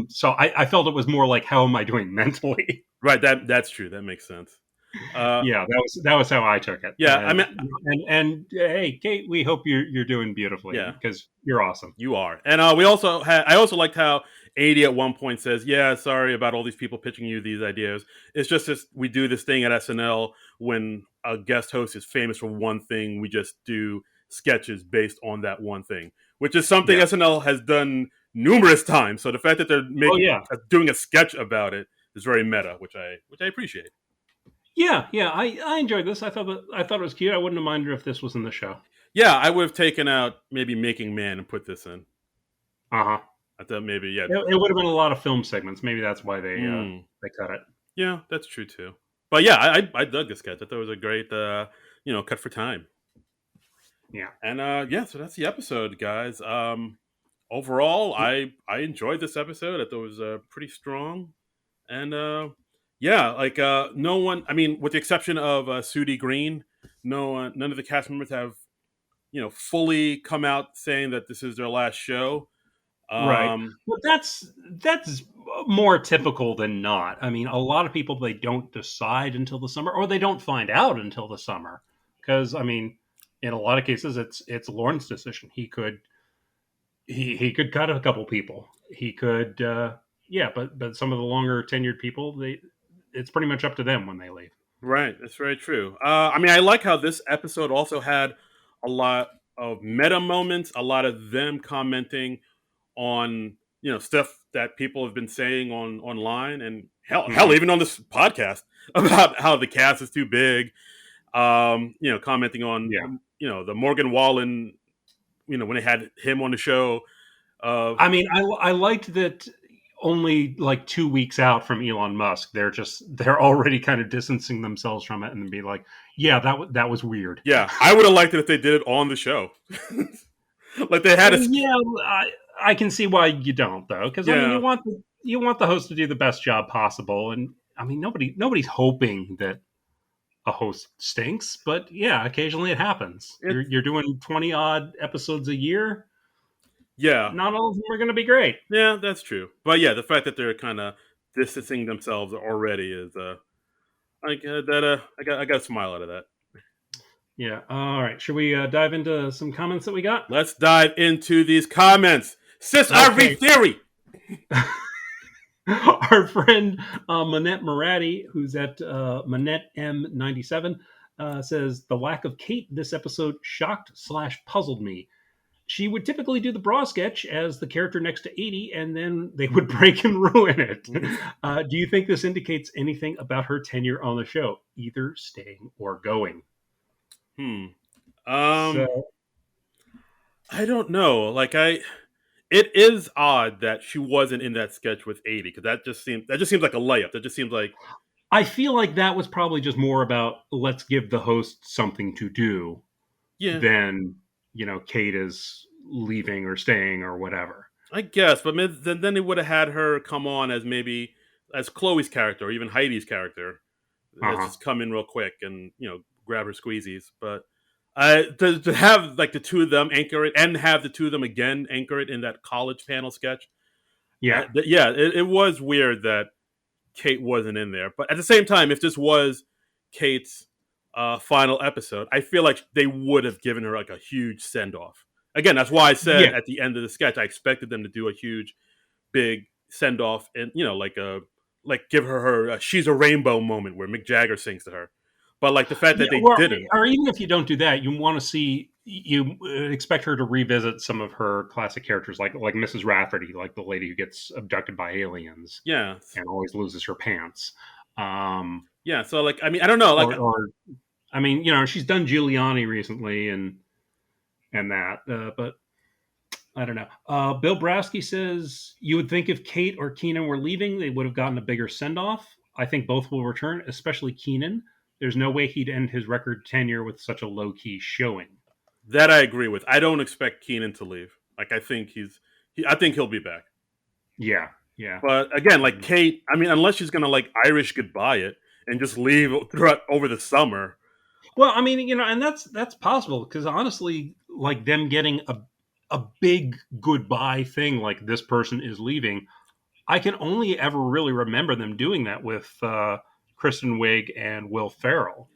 So I felt it was more like, how am I doing mentally? Right. That's true. That makes sense. Yeah, that was how I took it. Yeah, and hey, Kate, we hope you're doing beautifully. Yeah, because you're awesome. You are. And I also liked how 80 at one point says, "Yeah, sorry about all these people pitching you these ideas. It's just we do this thing at SNL when a guest host is famous for one thing. We just do sketches based on that one thing, which is something SNL has done numerous times. So the fact that they're doing a sketch about it is very meta, which I appreciate." Yeah, I enjoyed this. I thought it was cute. I wouldn't have minded if this was in the show. Yeah, I would have taken out maybe Making Man and put this in. I thought maybe it would have been a lot of film segments. Maybe that's why they cut it. Yeah, that's true too. But yeah, I dug this sketch. I thought it was a great cut for time. Yeah, and so that's the episode, guys. Overall, I enjoyed this episode. I thought it was pretty strong, and no one. I mean, with the exception of Sudie Green, none of the cast members have fully come out saying that this is their last show. Right. Well, that's more typical than not. I mean, a lot of people, they don't decide until the summer, or they don't find out until the summer. Because I mean, in a lot of cases, it's Lorne's decision. He could cut a couple people. He could, but some of the longer tenured people, it's pretty much up to them when they leave. Right. That's very true. I mean, I like how this episode also had a lot of meta moments, a lot of them commenting on stuff that people have been saying online, and hell even on this podcast about how the cast is too big. Commenting on the Morgan Wallen, when they had him on the show. I mean, I liked that only like 2 weeks out from Elon Musk, they're already kind of distancing themselves from it and be like, yeah, that was weird. Yeah, I would have liked it if they did it on the show. Like they had I can see why you don't, though, because I mean, you want the host to do the best job possible, and I mean, nobody's hoping that a host stinks, but yeah, occasionally it happens. You're It's you're doing 20 odd episodes a year. yeah, Not all of them are going to be great. yeah, that's true. But yeah, the fact that they're kind of distancing themselves already is like that. I got a smile out of that. Yeah. All right. Should we dive into some comments that we got? Let's dive into these comments. Sis RV Okay. theory. Our friend Manette Moratti, who's at Manette M97, says the lack of Kate this episode shocked slash puzzled me. She would typically do the bra sketch as the character next to 80, and then they would break and ruin it. Do you think this indicates anything about her tenure on the show, either staying or going? Hmm. So, I don't know. It is odd that she wasn't in that sketch with 80 because that just seems like a layup. That just seems like I feel like that was probably just more about let's give the host something to do yeah, than, Kate is leaving or staying or whatever. I guess. But then they would have had her come on as maybe as Chloe's character or even Heidi's character. Uh Let's huh. just come in real quick and grab her squeezies. But to have like the two of them anchor it and have the two of them again anchor it in that college panel sketch. Yeah. Yeah, it was weird that Kate wasn't in there. But at the same time, if this was Kate's final episode, I feel like they would have given her like a huge send off. Again, that's why I said Yeah. at the end of the sketch, I expected them to do a huge, big send off and like give her "She's a Rainbow" moment where Mick Jagger sings to her. But like the fact Yeah, that they well, didn't, or even if you don't do that, you want to see you expect her to revisit some of her classic characters, like Mrs. Rafferty, like the lady who gets abducted by aliens yeah, and always loses her pants. Um, yeah. So like, I mean, I don't know, like, or I mean, she's done Giuliani recently and that, but I don't know. Bill Brasky says you would think if Kate or Keenan were leaving, they would have gotten a bigger send off. I think both will return, especially Keenan. There's no way he'd end his record tenure with such a low key showing. that I agree with. I don't expect Keenan to leave. Like, I think I think he'll be back. Yeah, yeah. But again, like Um, Kate, I mean, unless she's gonna like Irish goodbye it and just leave throughout over the summer. well, I mean, and that's possible because honestly, like them getting a big goodbye thing, like this person is leaving. I can only ever really remember them doing that with Kristen Wiig and Will Ferrell.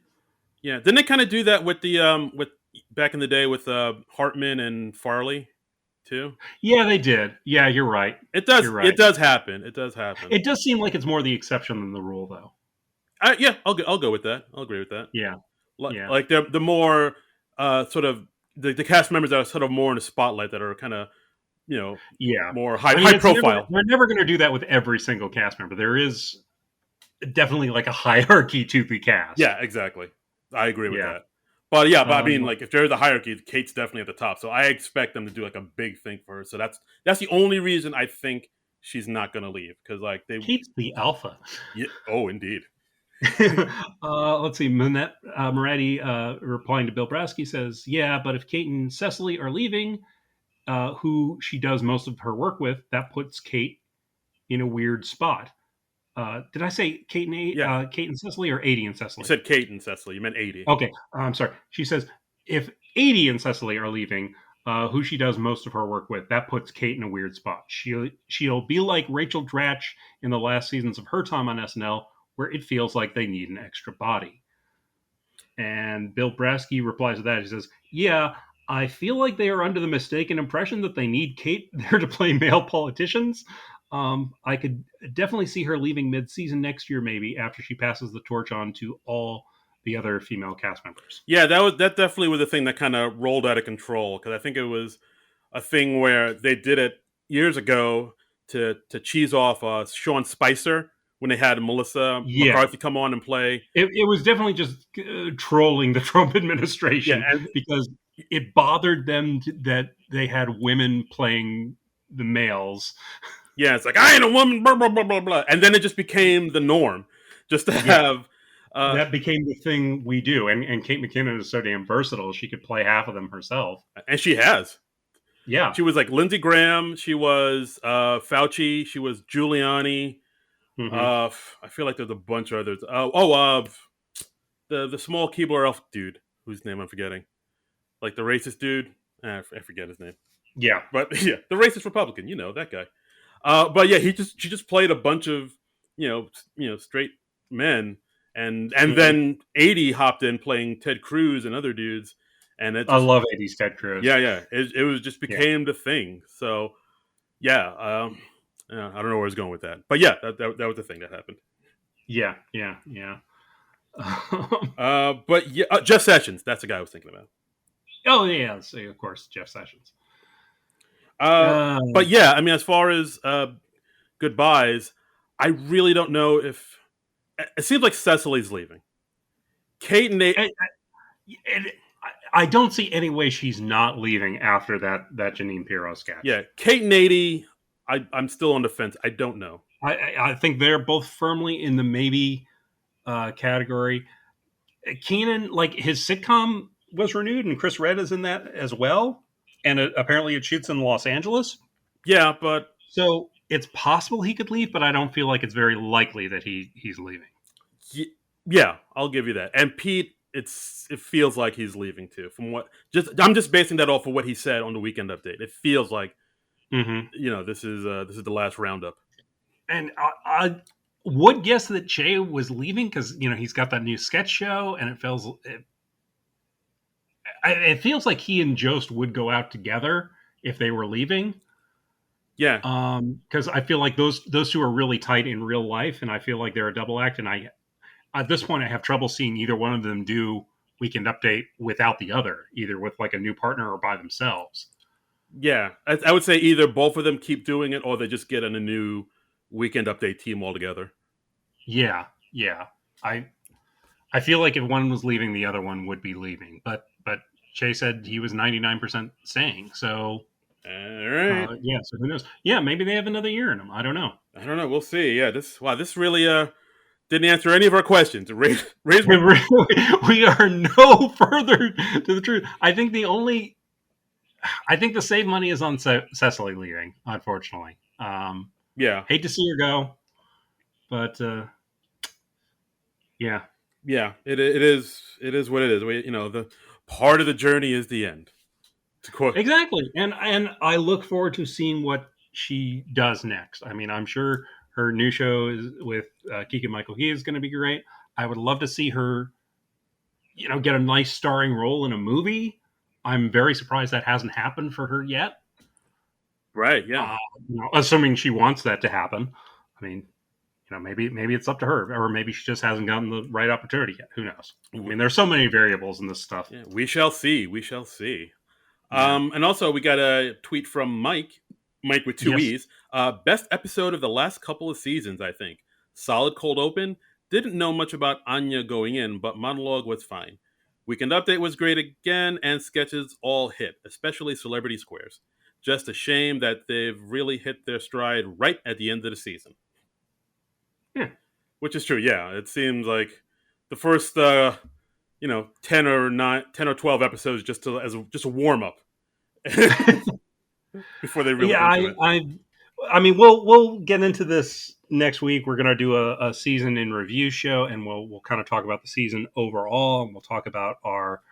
Yeah, didn't they kind of do that with the with back in the day with Hartman and Farley too? Yeah, they did. Yeah, you're right. It does. You're It right. does happen. It does happen. It does seem like it's more the exception than the rule, though. Yeah, I'll go with that. I'll agree with that. Yeah, Like, yeah, like the more sort of the cast members that are sort of more in the spotlight that are kind of yeah. more high I mean, high it's never profile. they're never going to do that with every single cast member. There is definitely like a hierarchy to the cast. Yeah, exactly. I agree with Yeah. that. But yeah, but I mean, Um, like if there's a hierarchy, Kate's definitely at the top. So I expect them to do like a big thing for her. So that's the only reason I think she's not going to leave because like they. Kate's the alpha. Yeah, oh, indeed. Let's see. Manette Moretti replying to Bill Brasky says, "Yeah, but if Kate and Cecily are leaving, who she does most of her work with, that puts Kate in a weird spot." Did I say Yeah, Kate and Cecily or 80 and you Cecily? said Kate and Cecily. You meant 80. Okay, I'm sorry. She says if 80 and Cecily are leaving, who she does most of her work with, that puts Kate in a weird spot. She'll be like Rachel Dratch in the last seasons of her time on SNL, where it feels like they need an extra body. And Bill Brasky replies to that. He says, "Yeah, I feel like they are under the mistaken impression that they need Kate there to play male politicians. I could definitely see her leaving mid-season next year, maybe after she passes the torch on to all the other female cast members." Yeah, that definitely was the thing that kind of rolled out of control because I think it was a thing where they did it years ago to cheese off Sean Spicer when they had Melissa Yeah, McCarthy come on and play. it was definitely just trolling the Trump Yeah, administration and because it bothered them that they had women playing the males. yeah, it's like I ain't a woman, blah blah blah blah blah, and then it just became the norm, just to Yeah, have. that became the thing we do. And Kate McKinnon is so damn versatile; she could play half of them herself. And she has. Yeah. She was like Lindsey Graham. She was Fauci. She was Giuliani. Hmm. I feel like there's a bunch of others. Oh, the small Keebler elf dude whose name I'm forgetting, like the racist dude. I forget his name, Yeah. but yeah, the racist Republican. You know that guy. But yeah, she just played a bunch of straight men, and Mhm. then 80 hopped in playing Ted Cruz and other dudes, and it I just love 80s Ted Cruz. it was just Yeah. became the thing. So yeah, I don't know where I was going with that, but yeah, that was the thing that happened. Yeah. Yeah. Yeah. But yeah, Jeff Sessions, that's the guy I was thinking about. Oh yeah, so of course Jeff Sessions. But yeah, I mean, as far as goodbyes, I really don't know if it seems like Cecily's leaving. Kate and Nate, I, I, I don't see any way she's not leaving after that Janine Pirro sketch. yeah, Kate and 80, I'm still on the fence. I don't know. I think they're both firmly in the maybe category. Keenan, like his sitcom was renewed, and Chris Redd is in that as well, and apparently it shoots in Los Angeles. Yeah, but So it's possible he could leave, but I don't feel like it's very likely that he's leaving. yeah, I'll give you that. And Pete, it feels like he's leaving too. From what I'm just basing that off of what he said on the weekend update. It feels like Mm-hmm. this is the last roundup. And I would guess that Che was leaving because he's got that new sketch show, and it feels like he and Jost would go out together if they were leaving. Yeah, Because I feel like those two are really tight in real life, and I feel like they're a double act. And I at this point I have trouble seeing either one of them do Weekend Update without the other, either with like a new partner or by themselves. yeah. I would say either both of them keep doing it, or they just get in a new weekend update team altogether. Yeah, yeah. I feel like if one was leaving, the other one would be leaving. But Che said he was 99% staying. So All right. yeah. So who knows? Yeah, maybe they have another year in them. I don't know. I don't know. We'll see. Yeah, this really didn't answer any of our questions. Raise one. We are no further to the truth. I think the save money is on Cecily leaving. Unfortunately, Yeah, hate to see her go, but yeah, yeah. It is what it is. The part of the journey is the end. To quote, exactly. And I look forward to seeing what she does next. I mean, I'm sure her new show is with Keegan Michael Key is going to be great. I would love to see her, get a nice starring role in a movie. I'm very surprised that hasn't happened for her yet. right? Yeah, Uh, assuming she wants that to happen. I mean, maybe it's up to her, or maybe she just hasn't gotten the right opportunity yet. Who knows? I mean, there's so many variables in this stuff. yeah. We shall see. We shall see. Yeah. And also we got a tweet from Mike with two Yes. E's. Best episode of the last couple of seasons, I think. Solid cold open. Didn't know much about Anya going in, but monologue was fine. Weekend update was great again, and sketches all hit, especially Celebrity Squares. Just a shame that they've really hit their stride right at the end of the season. Yeah. Which is true, yeah. It seems like the first 10 or 12 episodes just a warm up before they really Yeah. into it. I mean, we'll get into this next week. We're going to do a season in review show, and we'll kind of talk about the season overall, and we'll talk about our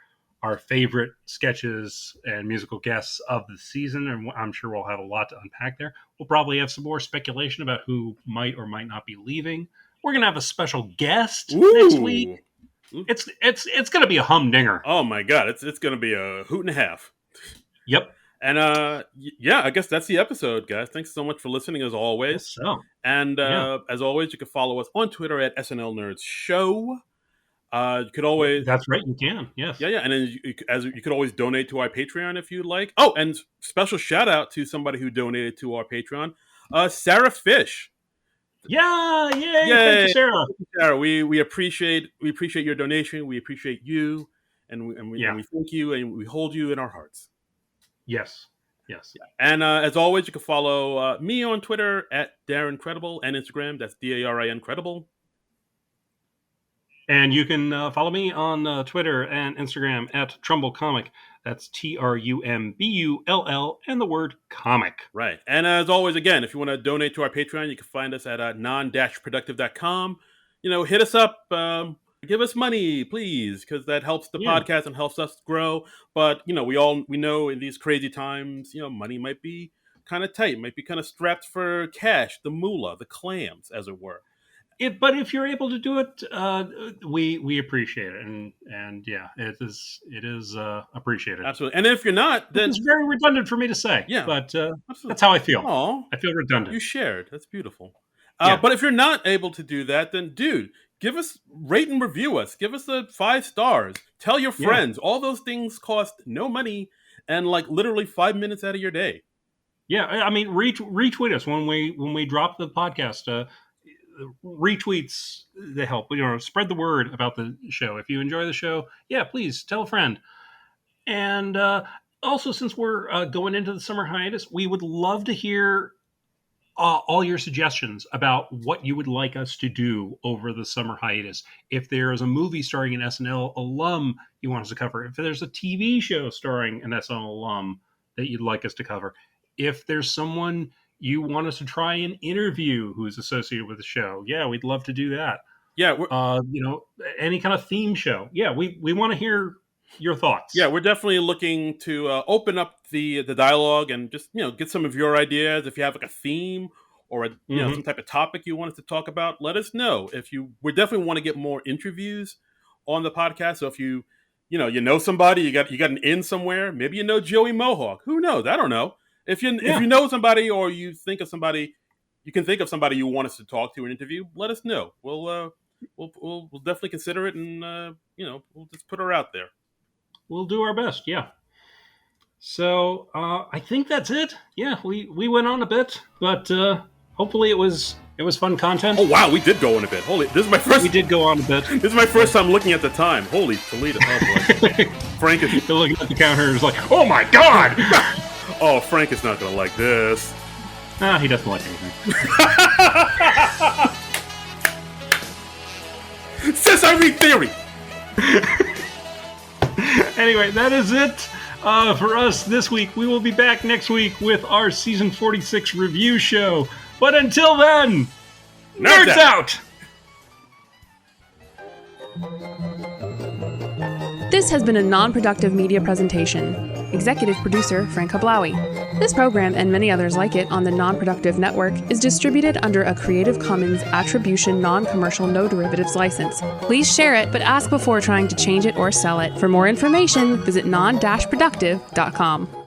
favorite sketches and musical guests of the season. And I'm sure we'll have a lot to unpack there. We'll probably have some more speculation about who might or might not be leaving. We're going to have a special guest next week. Ooh. It's going to be a humdinger. Oh my god, it's going to be a hoot and a half. Yep. And yeah, I guess that's the episode, guys. Thanks so much for listening as always. So, And yeah. as always, you can follow us on Twitter at SNL Nerds Show. You could always That's right. You can. Yes. yeah, and then you could always donate to our Patreon if you'd like. Oh, and special shout out to somebody who donated to our Patreon, Sarah Fish. Yeah. Yay. Yay. Thank you, Sarah. Sarah, we appreciate your donation. We appreciate you, and we thank you, and we hold you in our hearts. Yes. Yes. And as always, you can follow me on Twitter at Darren Credible and Instagram. That's DARIN Credible. And you can follow me on Twitter and Instagram at Trumbull Comic. That's TRUMBULL and the word comic. Right. And as always, again, if you want to donate to our Patreon, you can find us at non-productive.com. Hit us up. give us money, please, because that helps the Yeah. podcast and helps us grow. But we know in these crazy times, money might be kind of tight, might be kind of strapped for cash, the moolah, the clams, as it were. But if you're able to do it, we appreciate it, and yeah, it is appreciated. Absolutely. And if you're not, then It's very redundant for me to say, yeah, but absolutely. that's how I feel. Oh, I feel redundant. you shared. That's beautiful. Yeah. But if you're not able to do that, then dude, rate and review us. Give us 5 stars. Tell your Yeah. friends. All those things cost no money and like literally 5 minutes out of your day. Yeah, I mean, retweet us when we drop the podcast. Retweets, they help. Spread the word about the show. If you enjoy the show, yeah, please tell a friend. And also, since we're going into the summer hiatus, we would love to hear all your suggestions about what you would like us to do over the summer hiatus. If there is a movie starring an SNL alum you want us to cover, if there's a TV show starring an SNL alum that you'd like us to cover, if there's someone you want us to try and interview who's associated with the show, yeah, we'd love to do that. Yeah, any kind of theme show. Yeah, we want to hear your thoughts. Yeah, we're definitely looking to open up the dialogue and just get some of your ideas. If you have like a theme or some type of topic you want us to talk about, let us know. We definitely want to get more interviews on the podcast. So if you know somebody, you got an in somewhere, maybe Joey Mohawk. Who knows? I don't know. If you know somebody or you think of somebody, you can think of somebody you want us to talk to and interview, let us know. We'll definitely consider it, and we'll just put her out there. We'll do our best. Yeah. So I think that's it. Yeah, we went on a bit, but hopefully it was fun content. Oh wow, we did go on a bit. Holy, this is my first. We did go on a bit. This is my first time looking at the time. Holy Toledo! Oh boy, Frank is looking at the counter. Is like, oh my god. Oh, Frank is not gonna like this. He doesn't like anything. Since I read theory. Anyway, that is it for us this week. We will be back next week with our season 46 review show. But until then, nerds out! This has been a non-productive media presentation. Executive producer Frank Hablawi. This program and many others like it on the Non-Productive Network is distributed under a Creative Commons Attribution Non-Commercial No Derivatives license. Please share it, but ask before trying to change it or sell it. For more information, visit non-productive.com.